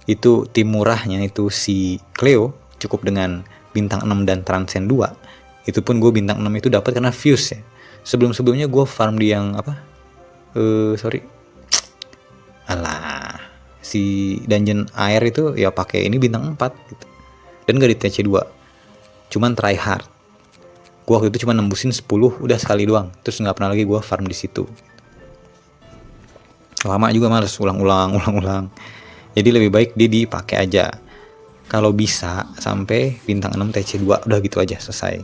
Itu tim murahnya itu si Cleo cukup dengan bintang 6 dan Transcend 2. Itu pun gue bintang 6 itu dapat karena Fuse ya. Sebelum-sebelumnya gue farm di yang apa? Si dungeon air itu ya pakai ini bintang 4 gitu. Dan gak di TC2. Cuman try hard. Gue waktu itu cuma nembusin 10 udah sekali doang. Terus nggak pernah lagi gue farm di situ. Lama juga males ulang. Jadi lebih baik dia dipakai aja. Kalau bisa sampai bintang 6 TC2 udah gitu aja selesai.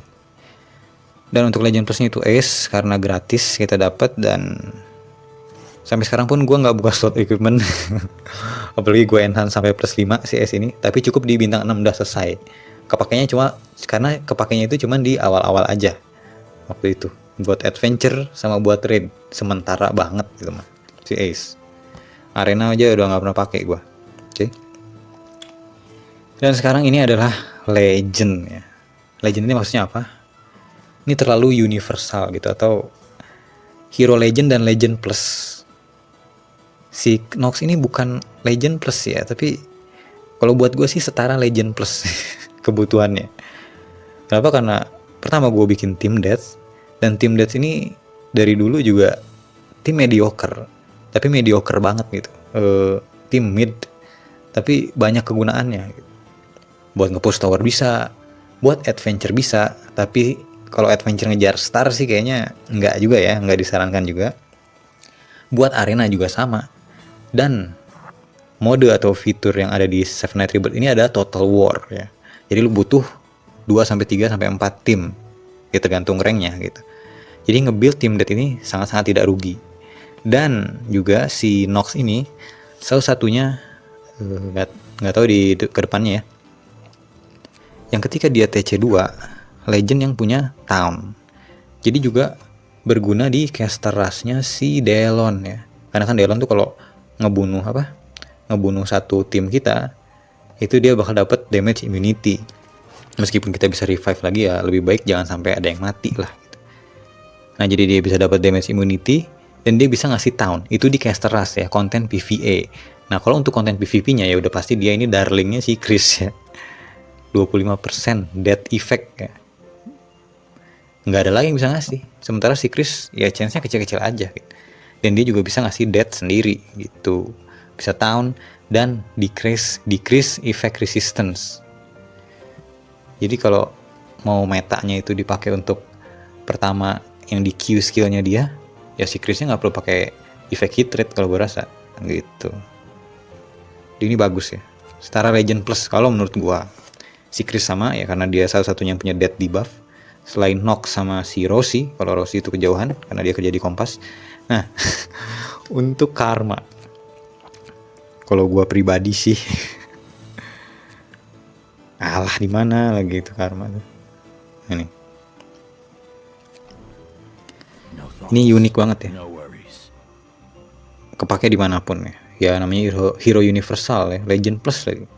Dan untuk Legend Plusnya itu Ace karena gratis kita dapat, dan sampai sekarang pun gue nggak buka slot equipment. Apalagi gue enhance sampai plus 5 si Ace ini, tapi cukup di bintang 6 udah selesai. Kepakainya cuma karena kepakainya itu cuma di awal-awal aja waktu itu, buat adventure sama buat raid sementara banget gitu mah si Ace. Arena aja udah nggak pernah pakai gue. Oke. Dan sekarang ini adalah Legend ya. Legend ini maksudnya apa? Ini terlalu universal gitu, atau Hero Legend dan Legend Plus. Si Nox ini bukan Legend Plus ya, tapi kalau buat gue sih setara Legend Plus kebutuhannya. Kenapa? Karena pertama gue bikin tim Death, dan tim Death ini dari dulu juga tim mediocre, tapi mediocre banget gitu. Tim mid, tapi banyak kegunaannya gitu. Buat nge-push tower bisa, buat adventure bisa, tapi kalau adventure ngejar star sih kayaknya nggak juga ya, nggak disarankan juga. Buat arena juga sama. Dan mode atau fitur yang ada di Seven Knights Rebirth ini ada Total War ya. Jadi lu butuh 2-3-4 tim. Ya tergantung ranknya gitu. Jadi nge-build tim death ini sangat-sangat tidak rugi. Dan juga si Nox ini salah satunya nggak tahu di kedepannya ya. Yang ketika dia TC2 Legend yang punya Town. Jadi juga berguna di caster rush-nya si Delon ya. Karena kan Delon tuh kalau ngebunuh satu tim kita, itu dia bakal dapat damage immunity. Meskipun kita bisa revive lagi ya, lebih baik jangan sampai ada yang mati lah gitu. Nah, jadi dia bisa dapat damage immunity dan dia bisa ngasih Town. Itu di caster rush ya, konten PvE. Nah, kalau untuk konten PvP-nya ya udah pasti dia ini darlingnya si Chris ya. 25% death effect ya. Nggak ada lagi yang bisa ngasih. Sementara si Chris ya chance-nya kecil-kecil aja gitu. Dan dia juga bisa ngasih death sendiri gitu. Bisa Town dan decrease effect resistance. Jadi kalau mau metanya itu dipakai untuk pertama yang di Q skillnya dia, ya si Chris-nya nggak perlu pakai effect hit rate kalau gue rasa gitu. Ini bagus ya. Setara Legend Plus kalau menurut gue. Si Chris sama ya karena dia salah satunya yang punya death debuff. Selain Nox sama si Rossi, kalau Rossi itu kejauhan karena dia kerja di Kompas. Nah, untuk Karma, kalau gue pribadi sih, alah di mana lagi itu Karma tuh. Ini unik banget ya. Kepake dimanapun ya. Ya namanya hero universal ya, Legend Plus lagi.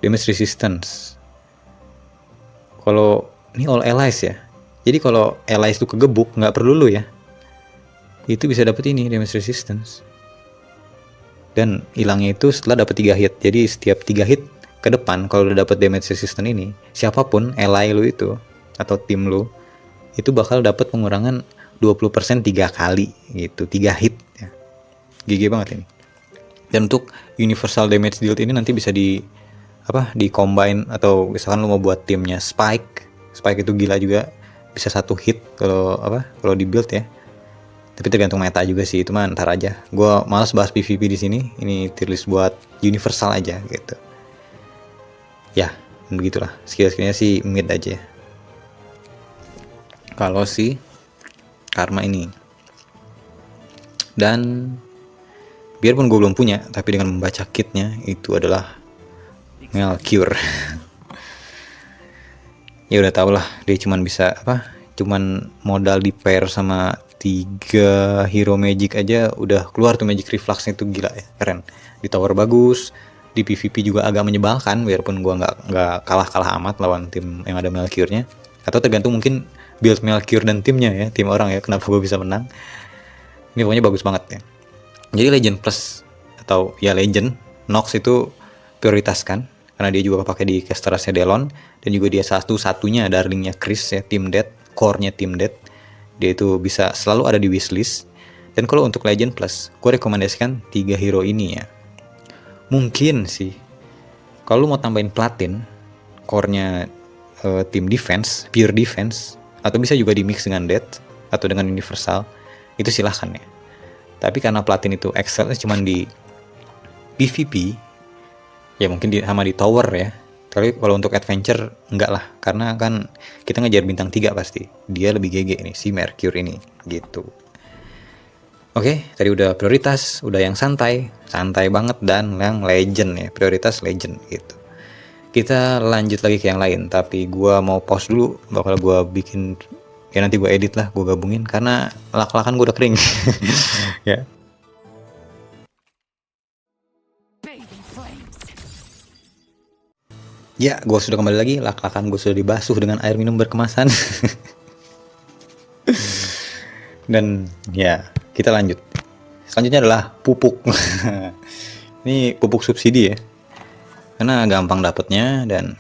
Damage resistance. Kalau ini all allies ya. Jadi kalau allies itu kegebuk nggak perlu lu ya. Itu bisa dapet ini damage resistance. Dan hilangnya itu setelah dapat 3 hit. Jadi setiap 3 hit ke depan kalau udah dapat damage resistance ini, siapapun ally lu itu atau tim lu itu bakal dapat pengurangan 20% 3 kali gitu, 3 hit ya. GG banget ini. Dan untuk universal damage deal ini nanti bisa di combine, atau misalkan lu mau buat timnya Spike itu gila juga, bisa 1 hit kalau di build ya. Tapi tergantung meta juga sih, itu mah ntar aja. Gua malas bahas PvP di sini. Ini tier list buat universal aja gitu. Ya, begitulah. Skill-skillnya sih mid aja. Kalau si Karma ini. Dan biarpun gue belum punya, tapi dengan membaca kitnya itu adalah Melchior. Ya udah tau lah, dia cuman bisa cuman modal di pair sama 3 hero magic aja udah keluar tuh magic reflux itu, gila ya, keren. Di tower bagus, di PvP juga agak menyebalkan biarpun gua nggak kalah amat lawan tim yang ada Melchiornya. Atau tergantung mungkin build Melchior dan timnya ya, tim orang ya, kenapa gue bisa menang. Ini pokoknya bagus banget ya. Jadi Legend Plus atau ya Legend Nox itu prioritaskan karena dia juga kepake di casterasnya Delon, dan juga dia satu-satunya darlingnya Chris ya, Team Death, core-nya Team Death. Dia itu bisa selalu ada di wishlist. Dan kalau untuk Legend Plus, gue rekomendasikan 3 hero ini ya. Mungkin sih kalau lu mau tambahin Platin, core-nya tim defense, pure defense, atau bisa juga di mix dengan Death atau dengan Universal, itu silahkan ya. Tapi karena Platin itu excel cuman di PvP, ya mungkin sama di tower ya. Tapi kalau untuk adventure enggak lah, karena kan kita ngejar bintang 3 pasti. Dia lebih GG nih si Mercury ini gitu. Oke, tadi udah prioritas, udah yang santai banget, dan yang legend ya, prioritas legend gitu. Kita lanjut lagi ke yang lain, tapi gua mau pause dulu, bakal gua bikin ya nanti gua edit lah, gua gabungin karena lak-lakan gua udah kering. Ya. Ya, gue sudah kembali lagi. Lak-lakan gue sudah dibasuh dengan air minum berkemasan. Dan ya, kita lanjut. Selanjutnya adalah pupuk. Ini pupuk subsidi ya, karena gampang dapetnya. Dan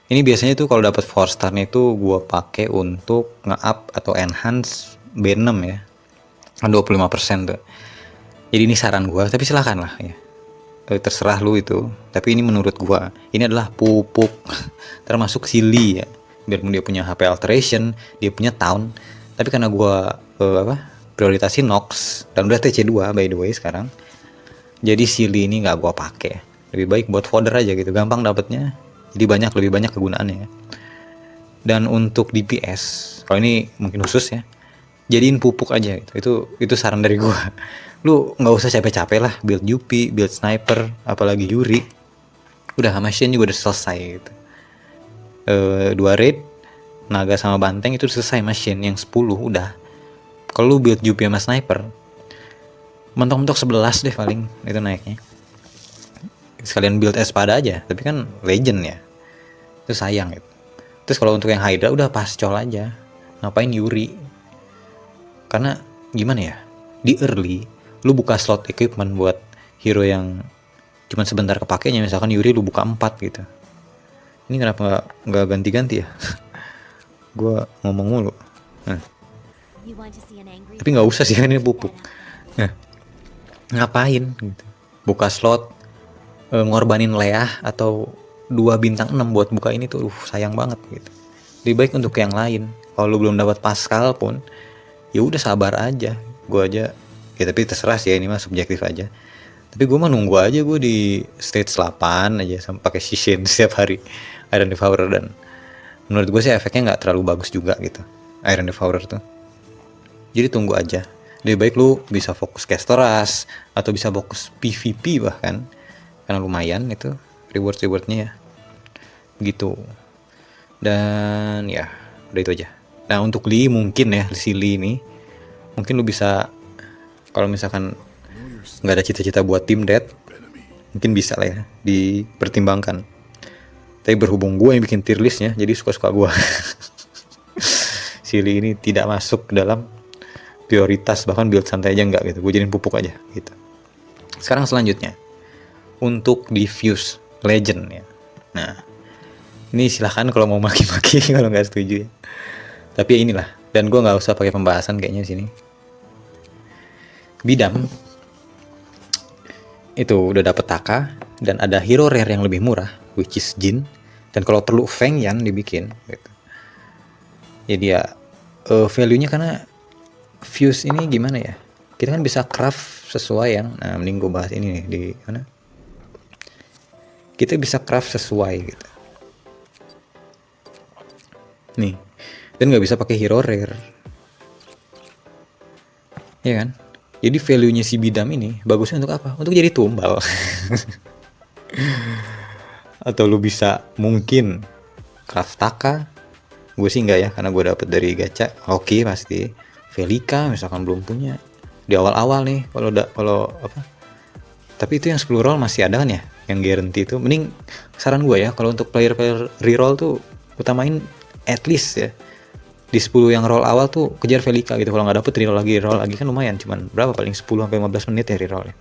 ini biasanya tuh kalau dapat 4 star-nya itu gue pakai untuk nge-up atau enhance B6 ya, 25% tuh. Jadi ini saran gue, tapi silahkan lah ya, terserah lu itu. Tapi ini menurut gua ini adalah pupuk termasuk silly ya, biarpun dia punya HP alteration, dia punya town, tapi karena gua prioritasin Nox dan udah TC2 by the way sekarang, jadi silly ini nggak gua pakai. Lebih baik buat fodder aja gitu, gampang dapetnya, jadi lebih banyak kegunaannya. Dan untuk DPS, kalau ini mungkin khusus ya, jadiin pupuk aja gitu. Itu saran dari gua. Lu nggak usah capek-capek lah build Yuppie, build sniper, apalagi Yuri. Udah machine juga udah selesai gitu. 2 raid, naga sama banteng itu selesai machine. Yang 10 udah. Kalau lu build Yuppie sama sniper, mentok-mentok 11 deh paling itu naiknya. Sekalian build espada aja, tapi kan legend ya, itu sayang gitu. Terus kalau untuk yang Hydra udah pascol aja, ngapain Yuri? Karena gimana ya, di early lu buka slot equipment buat hero yang cuman sebentar kepakainya, misalkan Yuri lu buka 4 gitu. Ini kenapa nggak ganti-ganti ya? Gua ngomong mulu. Nah. Tapi nggak usah sih, ini pupuk. Nah, ngapain gitu? Buka slot, ngorbanin Leah atau 2 bintang 6 buat buka ini tuh, sayang banget gitu. Lebih baik untuk yang lain. Kalau lu belum dapat Pascal pun, ya udah sabar aja. Gua aja ya, tapi terserah sih ya, ini mah subjektif aja. Tapi gue mah nunggu aja, gue di stage 8 aja sampai pakai Shishin setiap hari Iron Devourer, dan menurut gue sih efeknya nggak terlalu bagus juga gitu Iron Devourer tuh. Jadi tunggu aja, lebih baik lu bisa fokus Castoras atau bisa fokus PvP bahkan, karena lumayan itu rewardnya ya gitu. Dan ya udah itu aja. Nah untuk Lee mungkin ya, si Lee ini mungkin lu bisa, kalau misalkan nggak ada cita-cita buat tim Death, mungkin bisa lah ya dipertimbangkan. Tapi berhubung gue yang bikin tier listnya, jadi suka-suka gue. Silly ini tidak masuk dalam prioritas, bahkan build santai aja nggak gitu. Gue jadiin pupuk aja gitu. Sekarang selanjutnya untuk diffuse legend ya. Nah ini silahkan kalau mau maki-maki kalau nggak setuju ya. Tapi ya inilah, dan gue nggak usah pakai pembahasan kayaknya di sini. Bidam itu udah dapet Taka, dan ada hero rare yang lebih murah, which is Jin. Dan kalau perlu Feng Yan dibikin gitu. Jadi ya value-nya, karena Fuse ini gimana ya, kita kan bisa craft sesuai yang, nah mending gue bahas ini nih di mana, kita bisa craft sesuai gitu nih, dan nggak bisa pakai hero rare ya kan. Jadi value-nya si Bidam ini bagusnya untuk apa? Untuk jadi tumbal. Atau lu bisa mungkin craft Taka. Gue sih enggak ya, karena gue dapet dari gacha. Oke, pasti. Velika misalkan belum punya. Di awal-awal nih, kalau apa? Tapi itu yang 10 roll masih ada kan ya? Yang guarantee itu. Mending saran gue ya, kalau untuk player-player reroll tuh utamain at least ya. Di 10 yang roll awal tuh kejar Velika gitu. Kalau nggak dapet reroll lagi kan lumayan, cuman berapa, paling 10-15 menit ya reroll ya.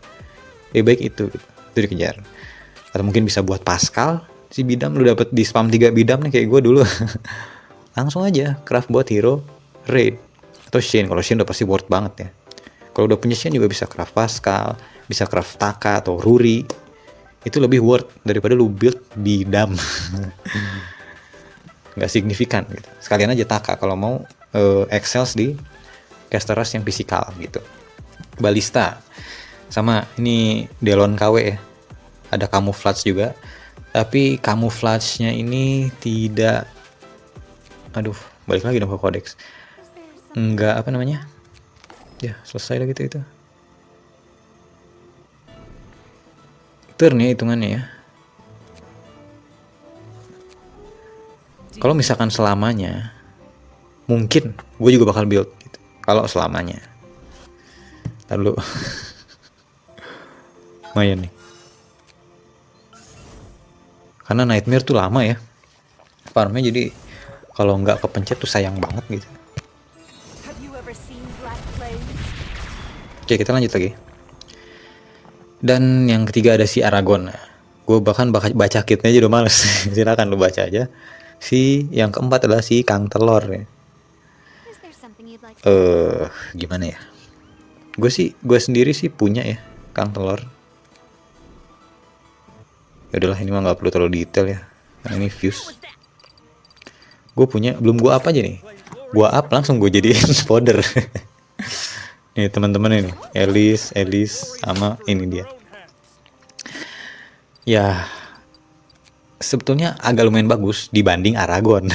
Lebih baik itu dikejar. Atau mungkin bisa buat Pascal si bidam, lu dapet di spam 3 bidam nih kayak gue dulu. Langsung aja craft buat hero raid atau Shin. Kalau Shin udah pasti worth banget ya. Kalau udah punya Shin juga bisa craft Pascal, bisa craft Taka atau Ruri. Itu lebih worth daripada lu build bidam. Nggak signifikan gitu. Sekalian aja Taka kalau mau excels di casteras yang fisikal gitu. Balista sama ini Delon KW ya. Ada camouflage juga. Tapi camouflage-nya ini tidak, aduh, balik lagi dong ke codex. Enggak, apa namanya? Ya, selesai lah gitu itu. Turn ya hitungannya ya. Kalau misalkan selamanya, mungkin gue juga bakal build gitu. Kalau selamanya. Lalu lumayan nih. Karena Nightmare tuh lama ya farmnya, jadi kalau nggak kepencet tuh sayang banget gitu. Oke, kita lanjut lagi. Dan yang ketiga ada si Aragon. Gue bahkan baca kitnya aja udah males. Silakan lu baca aja. Si yang keempat adalah si Kang Telor ya. Gimana ya? Gue sendiri sih punya ya Kang Telor. Ya udahlah, ini mah nggak perlu terlalu detail ya. Nah, ini views. Gue punya, belum gue up aja nih. Gue up langsung gue jadiin fodder. Nih teman-teman ini, Elise sama ini dia. Ya, sebetulnya agak lumayan bagus dibanding Aragon.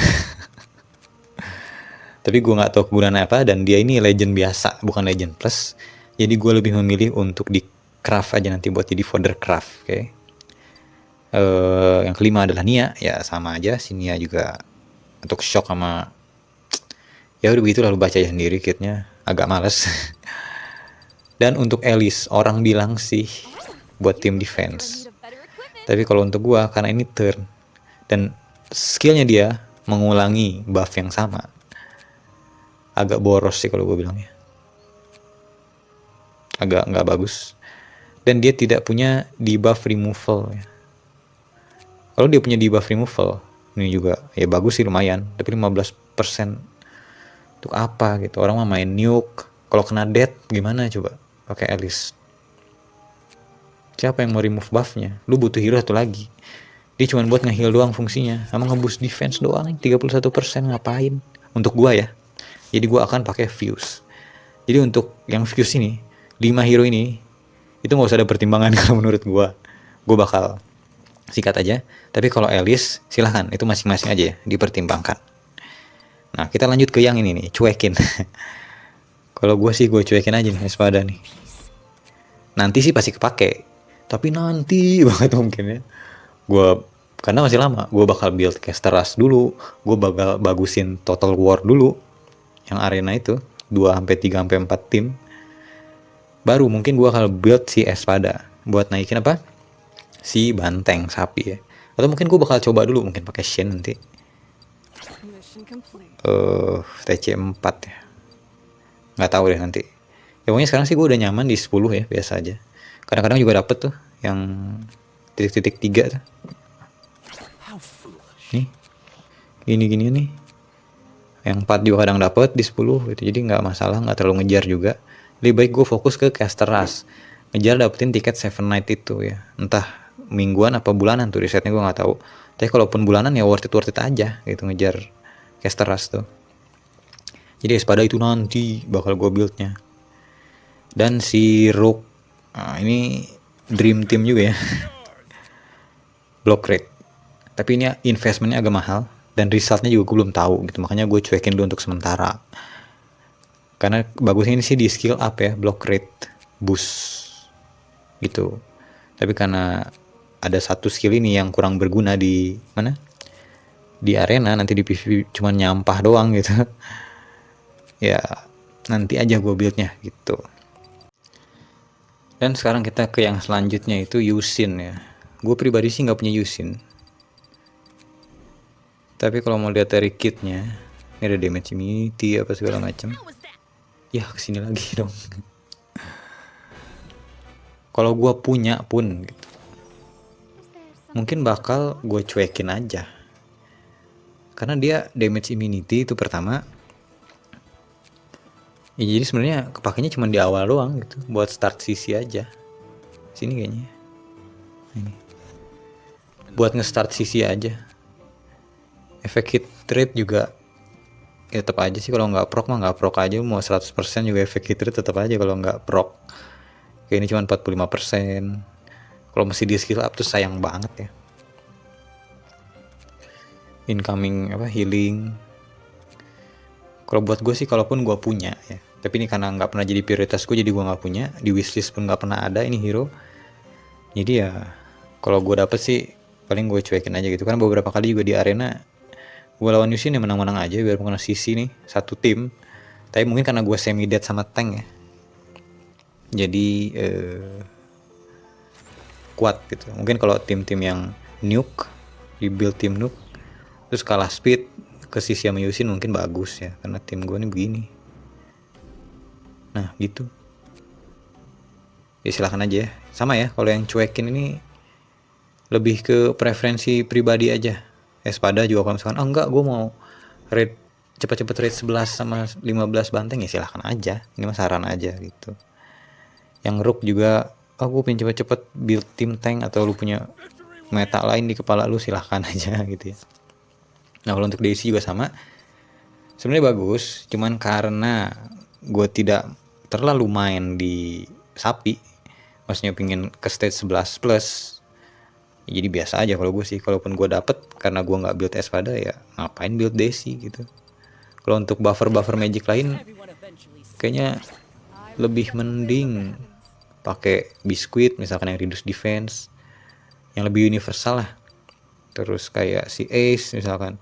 Tapi gue nggak tahu kegunaannya apa, dan dia ini legend biasa, bukan legend plus. Jadi gue lebih memilih untuk di craft aja nanti buat jadi fodder craft, oke. Yang kelima adalah Nia, ya sama aja si Nia juga untuk shock sama, ya udah begitu, lalu baca aja sendiri kitnya, agak males. Dan untuk Elise, orang bilang sih buat tim defense, tapi kalau untuk gua karena ini turn dan skillnya dia mengulangi buff yang sama, agak boros sih kalau gue bilangnya, agak nggak bagus. Dan dia tidak punya debuff removal ya. Kalau dia punya debuff removal, ini juga ya bagus sih, lumayan, tapi 15% untuk apa gitu? Orang mah main nuke, kalau kena death gimana coba pakai Elise? Siapa yang mau remove buffnya? Lu butuh hero satu lagi. Dia cuma buat nge-heal doang fungsinya, sama nge-boost defense doang 31%, ngapain? Untuk gua ya. Jadi gua akan pakai Fuse. Jadi untuk yang Fuse ini, 5 hero ini itu nggak usah ada pertimbangan kalau menurut gua. Gua bakal sikat aja. Tapi kalau Elise silahkan, itu masing-masing aja ya, dipertimbangkan. Nah, kita lanjut ke yang ini nih, cuekin. Kalau gue sih gue cuekin aja nih Espada nih. Nanti sih pasti kepake, tapi nanti banget mungkin ya. Gue karena masih lama, gue bakal build Casteras dulu, gue bakal bagusin Total War dulu, yang arena itu 2 sampai 3 sampai 4 tim. Baru mungkin gue bakal build si Espada buat naikin apa? Si banteng sapi ya. Atau mungkin gue bakal coba dulu mungkin pakai Shen nanti. TC4 ya. Nggak tahu deh nanti. Ya pokoknya sekarang sih gue udah nyaman di 10 ya, biasa aja. Kadang-kadang juga dapet tuh yang titik-titik 3 tuh. Nih. Gini-gini nih. Yang 4 juga kadang dapet di 10 gitu. Jadi nggak masalah, nggak terlalu ngejar juga. Lebih baik gue fokus ke Casteras. Ngejar dapetin tiket 7 Night itu ya. Entah mingguan apa bulanan tuh risetnya gue nggak tahu. Tapi kalaupun bulanan ya worth it aja gitu ngejar Casteras tuh. Jadi Espada itu nanti bakal gue buildnya. Dan si Rook, nah ini Dream Team juga ya. Block rate. Tapi ini investmentnya agak mahal dan resultnya juga gue belum tahu gitu. Makanya gue cuekin dulu untuk sementara. Karena bagusnya ini sih di skill up ya, block rate boost gitu. Tapi karena ada satu skill ini yang kurang berguna di mana? Di arena, nanti di PvP cuma nyampah doang gitu. Ya nanti aja gue buildnya gitu. Dan sekarang kita ke yang selanjutnya, itu Yusin ya. Gue pribadi sih nggak punya Yusin. Tapi kalau mau lihat dari kitnya, ini ada damage immunity apa segala macam. Ya kesini lagi dong. Kalau gue punya pun gitu, mungkin bakal gue cuekin aja. Karena dia damage immunity itu pertama. Ya, jadi sebenarnya kepakainya cuma di awal doang gitu, buat start CC aja. Sini kayaknya. Ini. Buat nge-start CC aja. Efek hit rate juga ya tetap aja sih, kalau nggak proc mah nggak proc aja, mau 100% juga efek hit rate tetap aja kalau nggak proc. Kayak ini cuma 45%. Kalau masih di skill up tuh sayang banget ya. Incoming healing. Kalau buat gue sih, kalaupun gue punya ya, tapi ini karena nggak pernah jadi prioritas gue, jadi gue nggak punya, di wishlist pun nggak pernah ada ini hero. Jadi ya kalau gue dapet sih paling gue cuekin aja gitu. Karena beberapa kali juga di arena gue lawan Yushin ya menang-menang aja, biar kena CC nih satu tim. Tapi mungkin karena gue semi dead sama tank ya, jadi kuat gitu. Mungkin kalau tim-tim yang nuke, rebuild tim nuke, terus kalah speed ke sisi sama Yushin mungkin bagus ya, karena tim gue nih begini. Nah gitu. Ya silahkan aja ya. Sama ya, kalau yang cuekin ini lebih ke preferensi pribadi aja. Espada juga kalau misalkan enggak, gue mau raid cepet-cepet raid 11 sama 15 banteng, ya silahkan aja. Ini mah saran aja gitu. Yang Rook juga, gue pengen cepet-cepet build tim tank, atau lu punya meta lain di kepala lu, silahkan aja gitu ya. Nah kalau untuk Daisy juga sama, sebenarnya bagus, cuman karena gue tidak terlalu main di sapi, maksudnya pengen ke stage 11 plus, jadi biasa aja kalau gue sih. Kalaupun gue dapet, karena gue nggak build Espada, ya ngapain build Daisy gitu. Kalau untuk buffer magic lain, kayaknya lebih mending pakai biskuit misalkan, yang reduce defense, yang lebih universal lah. Terus kayak si Ace misalkan.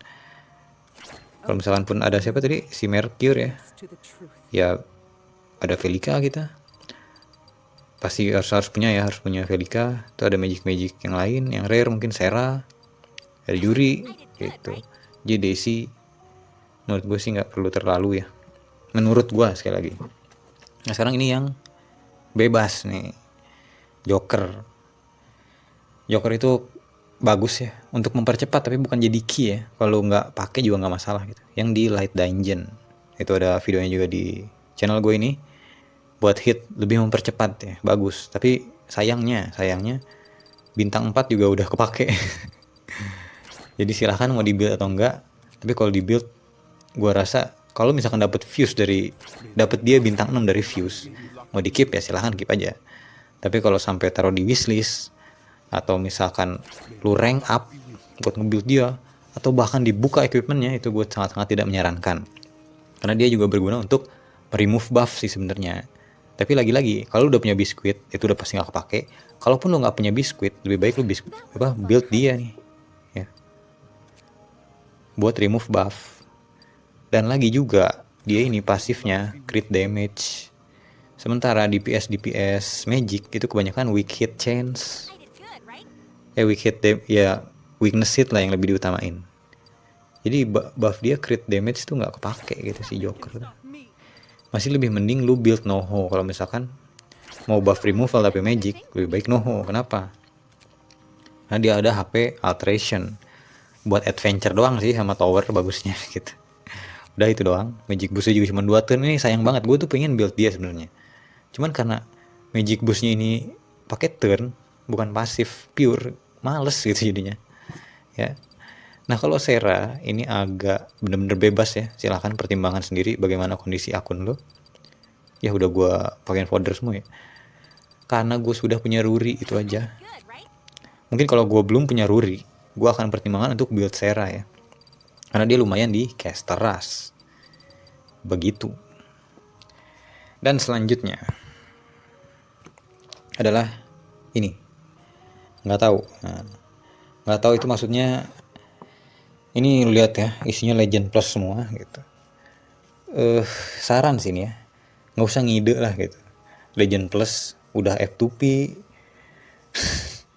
Kalau misalkan pun ada siapa tadi, si Mercure ya, ya ada Velika kita. Pasti harus punya ya, harus punya Velika. Itu ada magic yang lain, yang rare mungkin Sera, ada Yuri gitu. Jadi Daisy menurut gue sih nggak perlu terlalu ya, menurut gue sekali lagi. Nah sekarang ini yang bebas nih, Joker itu bagus ya untuk mempercepat, tapi bukan jadi key ya. Kalau nggak pakai juga nggak masalah gitu. Yang di Light Dungeon itu ada videonya juga di channel gue ini, buat hit lebih mempercepat ya, bagus. Tapi sayangnya bintang 4 juga udah kepake. Jadi silahkan mau dibuild atau enggak. Tapi kalau dibuild, gue rasa kalau misalkan dapat dia bintang 6 dari fuse, mau di keep ya silahkan keep aja. Tapi kalau sampai taruh di wishlist, atau misalkan lu rank up buat nge-build dia, atau bahkan dibuka equipmentnya, itu gue sangat-sangat tidak menyarankan. Karena dia juga berguna untuk remove buff sih sebenarnya. Tapi lagi-lagi, kalau lu udah punya biskuit, itu udah pasti gak kepake. Kalaupun lu gak punya biskuit, lebih baik lu build dia nih ya, buat remove buff. Dan lagi juga, dia ini pasifnya crit damage. Sementara DPS magic itu kebanyakan weak hit chance. Weakness hit lah yang lebih diutamain. Jadi buff dia crit damage tuh nggak kepake gitu si Joker. Masih lebih mending lu build Noho. Kalau misalkan mau buff removal tapi magic, lebih baik Noho. Kenapa? Karena dia ada HP alteration buat adventure doang sih, sama tower bagusnya gitu. Udah itu doang. Magic boostnya juga cuma 2 turn. Ini sayang banget, gue tuh pengen build dia sebenarnya. Cuman karena magic boostnya ini pakai turn, bukan pasif pure, males gitu jadinya ya. Nah kalau Sera ini agak bener-bener bebas ya, silahkan pertimbangkan sendiri bagaimana kondisi akun lo. Ya udah gue pakein fodder semua ya, karena gue sudah punya Ruri, itu aja. Mungkin kalau gue belum punya Ruri, gue akan pertimbangkan untuk build Sera ya, karena dia lumayan di caster rush. Begitu. Dan selanjutnya adalah ini, nggak tahu itu maksudnya. Ini lihat ya, isinya Legend Plus semua gitu. Saran sini ya, nggak usah ngide lah gitu. Legend Plus udah F2P.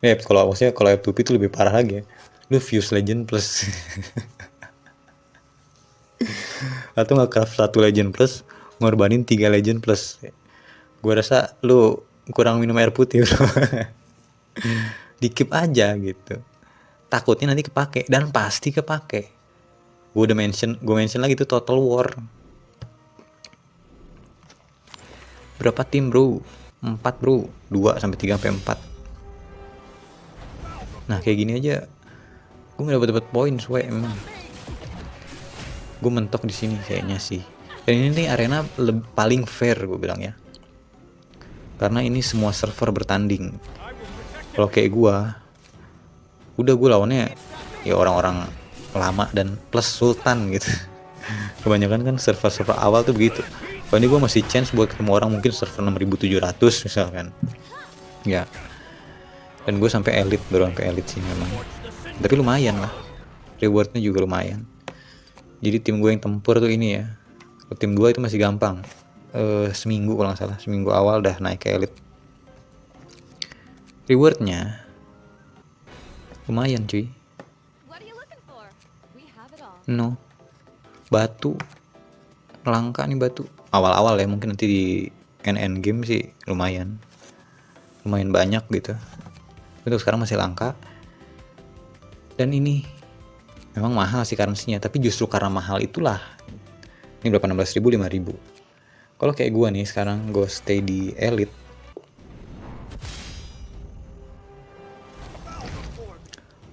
Ya kalau F2P itu lebih parah lagi ya, lu fuse Legend Plus. Atau nggak craft 1 Legend Plus, ngorbanin 3 Legend Plus. Gue rasa lu kurang minum air putih bro. Di keep aja gitu. takutnya nanti kepake, dan pasti kepake. Gue mention lagi tuh Total War. Berapa tim bro? 4 bro, 2 sampai 3 sampai 4. Nah kayak gini aja gue nggak dapat poin emang. Gue mentok di sini kayaknya sih. Dan ini nih arena paling fair gue bilang ya. Karena ini semua server bertanding. Kalau kayak gue, udah gue lawannya ya orang-orang lama dan plus sultan gitu. Kebanyakan kan server awal tuh begitu. Kalau ini gue masih chance buat ketemu orang mungkin server 6700 misalkan. Ya. Dan gue baru sampai elite sih memang. Tapi lumayan lah. Rewardnya juga lumayan. Jadi tim gue yang tempur tuh ini ya. Kalau tim 2 itu masih gampang. Seminggu kalau nggak salah. Seminggu awal udah naik ke elite. Rewardnya lumayan cuy. No. Batu. Langka nih batu. Awal-awal ya, mungkin nanti di end game sih lumayan banyak gitu. Untuk sekarang masih langka. Dan ini memang mahal sih currency-nya, tapi justru karena mahal itulah. Ini berapa? 16.000, 5.000. Kalau kayak gua nih sekarang gue stay di elite,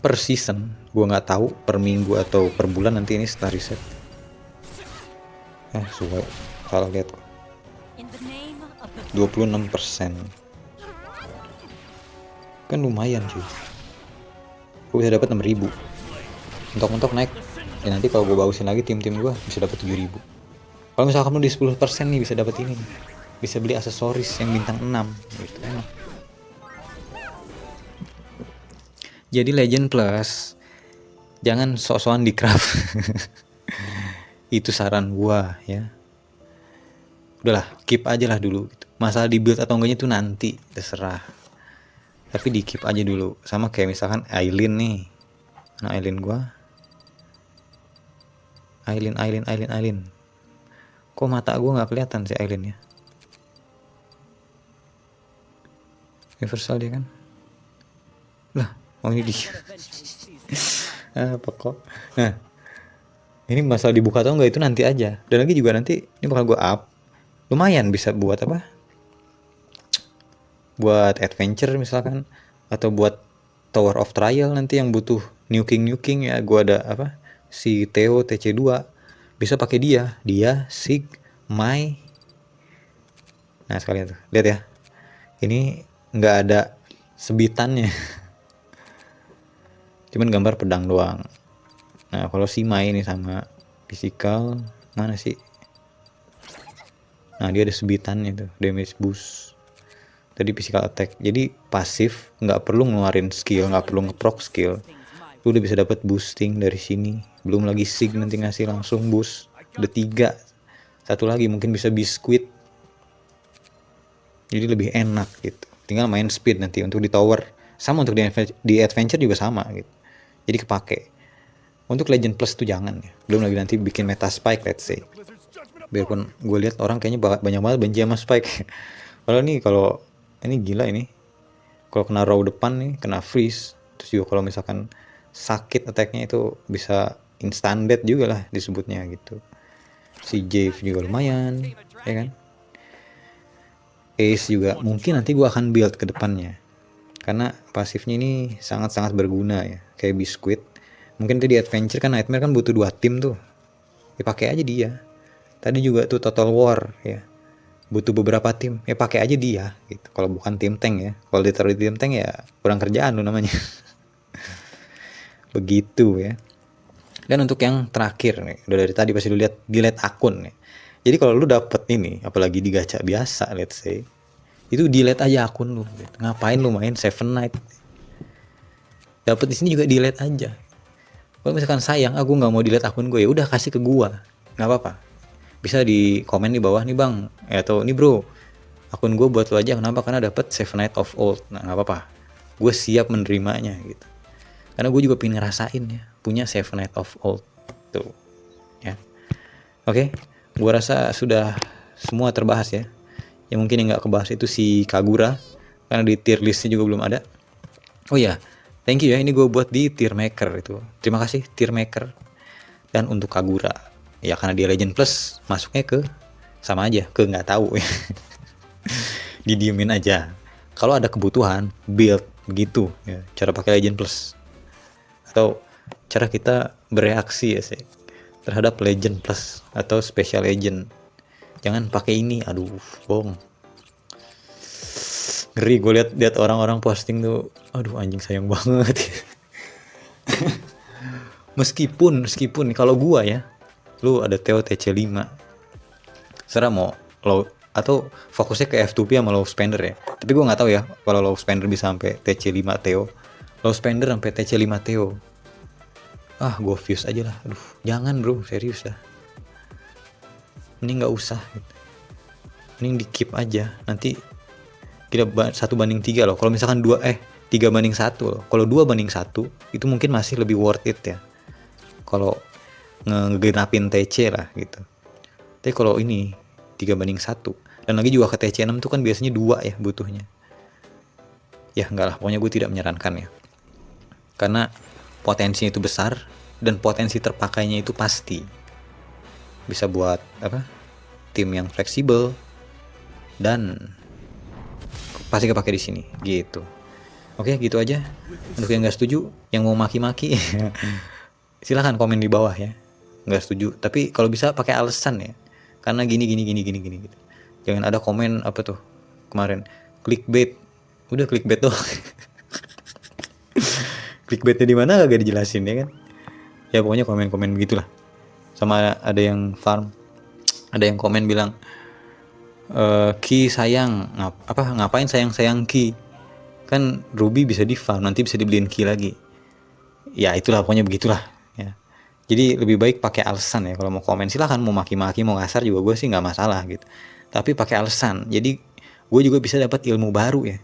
per season gua nggak tahu per minggu atau per bulan nanti ini setelah reset. Salah lihat kok. 26%. Kan lumayan cuy. Gue bisa dapat 6.000. Mentok-mentok naik. Ya nanti kalau gue bausin lagi tim-tim gue bisa dapat 7.000. Kalau misalkan lu di 10% nih bisa dapat ini. Bisa beli aksesoris yang bintang 6 gitu enak. Jadi Legend Plus jangan sok-sokan di craft. Itu saran gua ya. Udahlah, keep aja lah dulu gitu. Masalah di build atau enggaknya tuh nanti terserah. Tapi di keep aja dulu. Sama kayak misalkan Aileen nih. Nah Aileen gua. Aileen. Kok mata gua nggak kelihatan sih Aileen ya? Universal dia kan? Lah, oh ini dia. Apa kok? Nah, ini masalah dibuka atau enggak itu nanti aja. Dan lagi juga nanti ini bakal gua up. Lumayan bisa buat apa? Buat adventure misalkan, atau buat Tower of Trial nanti yang butuh nuking ya. Gua ada apa? Si Theo TC2 bisa pakai dia Sig Mai. Nah sekalian tuh lihat ya, ini nggak ada sebitannya. Cuman gambar pedang doang. Nah kalau si Mai ini sama physical mana sih? Nah dia ada sebitannya tuh, damage boost. Tadi physical attack. Jadi pasif, nggak perlu ngeluarin skill, nggak perlu ngeproc skill. Lu udah bisa dapat boosting dari sini. Belum lagi Sig nanti ngasih langsung boost. Udah 3. Satu lagi mungkin bisa biskuit. Jadi lebih enak gitu. Tinggal main speed nanti untuk di tower. Sama untuk di adventure juga sama gitu. Jadi kepake. Untuk Legend Plus tuh jangan ya. Belum lagi nanti bikin meta Spike let's say. Biarpun gue lihat orang kayaknya banyak banget benci sama Spike. Kalau ini gila ini. Kalau kena raw depan nih, kena freeze. Terus juga kalau misalkan sakit attack-nya itu bisa instant death juga lah disebutnya gitu. Si Jave juga lumayan, ya kan? Ace juga mungkin nanti gue akan build ke depannya. Karena pasifnya ini sangat-sangat berguna ya. Kayak biskuit. Mungkin tadi di adventure kan Nightmare kan butuh 2 tim tuh. Ya pakai aja dia. Tadi juga tuh Total War ya. Butuh beberapa tim. Ya pakai aja dia gitu. Kalau bukan tim tank ya. Kalau ditaruh di tim tank ya kurang kerjaan lu namanya. Begitu ya. Dan untuk yang terakhir nih, udah dari tadi pasti lu lihat delete akun nih. Jadi kalau lu dapet ini, apalagi di gacha biasa let's say, itu delete aja akun lu gitu. Ngapain lu main Seven Night? Dapet di sini juga delete aja. Kalau misalkan sayang, aku nggak mau delete akun gue, ya udah kasih ke gua, nggak apa-apa. Bisa di komen di bawah nih bang, atau nih bro, akun gue buat lu aja. Kenapa? Karena dapet Seven Night of Old. Nah nggak apa-apa, gue siap menerimanya gitu. Karena gue juga pengen ngerasain ya, punya Seven Night of Old tuh ya. Oke, gue rasa sudah semua terbahas ya. Yang mungkin yang nggak kebahas itu si Kagura, karena di tier listnya juga belum ada. Oh ya, Thank you ya, ini gue buat di tier maker itu. Terima kasih tier maker. Dan untuk Kagura, ya karena dia Legend Plus, masuknya ke sama aja, ke nggak tahu ya. Didiemin aja. Kalau ada kebutuhan, build begitu ya, cara pakai Legend Plus. Atau cara kita bereaksi ya sih terhadap Legend Plus atau Special Legend. Jangan pakai ini, aduh, bohong. Ngeri gue lihat orang-orang posting tuh, aduh anjing sayang banget. meskipun kalau gua ya, lu ada Theo TC5, serah mau low atau fokusnya ke F2P sama low spender ya. Tapi gua nggak tahu ya kalau low spender bisa sampai TC5 Theo, low spender sampai TC5 Theo. Gua fuse aja lah. Aduh, jangan bro, serius dah. Ini nggak usah. Gitu. Mending di keep aja. Nanti kita 1:3 loh. Kalau misalkan 3:1 loh. Kalau 2:1 itu mungkin masih lebih worth it ya. Kalau ngegenapin TC lah gitu. Tapi kalau ini 3:1 dan lagi juga ke TC6 tuh kan biasanya 2 ya butuhnya. Ya enggak lah, pokoknya gue tidak menyarankan ya. Karena potensinya itu besar dan potensi terpakainya itu pasti. Bisa buat tim yang fleksibel dan pasti kepake di sini gitu. Oke, gitu aja. Untuk yang nggak setuju, yang mau maki-maki, silahkan komen di bawah ya. Nggak setuju, tapi kalau bisa pakai alasan ya. Karena gini gitu. Jangan ada komen apa tuh kemarin clickbait. Udah clickbait doang. Clickbaitnya di mana agak dijelasin ya kan? Ya pokoknya komen-komen begitulah. Sama ada yang farm, ada yang komen bilang Ki sayang, ngapain sayang Ki? Kan Ruby bisa di farm, nanti bisa dibeliin Ki lagi. Ya itulah pokoknya begitulah ya. Jadi lebih baik pakai alasan ya. Kalau mau komen silahkan, mau maki-maki, mau kasar juga gue sih nggak masalah gitu. Tapi pakai alasan. Jadi gue juga bisa dapat ilmu baru ya.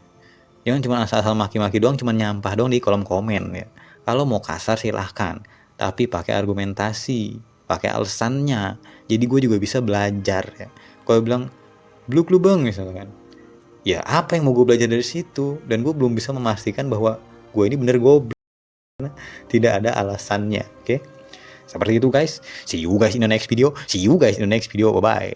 Jangan cuma asal-asal maki-maki doang, cuma nyampah doang di kolom komen ya. Kalau mau kasar silahkan, tapi pakai argumentasi, pakai alasannya. Jadi gue juga bisa belajar ya. Kalau bilang blue lu bang misalkan, ya apa yang mau gue belajar dari situ? Dan gue belum bisa memastikan bahwa gue ini bener goblok. Tidak ada alasannya, oke? Seperti itu guys. See you guys in the next video. Bye bye.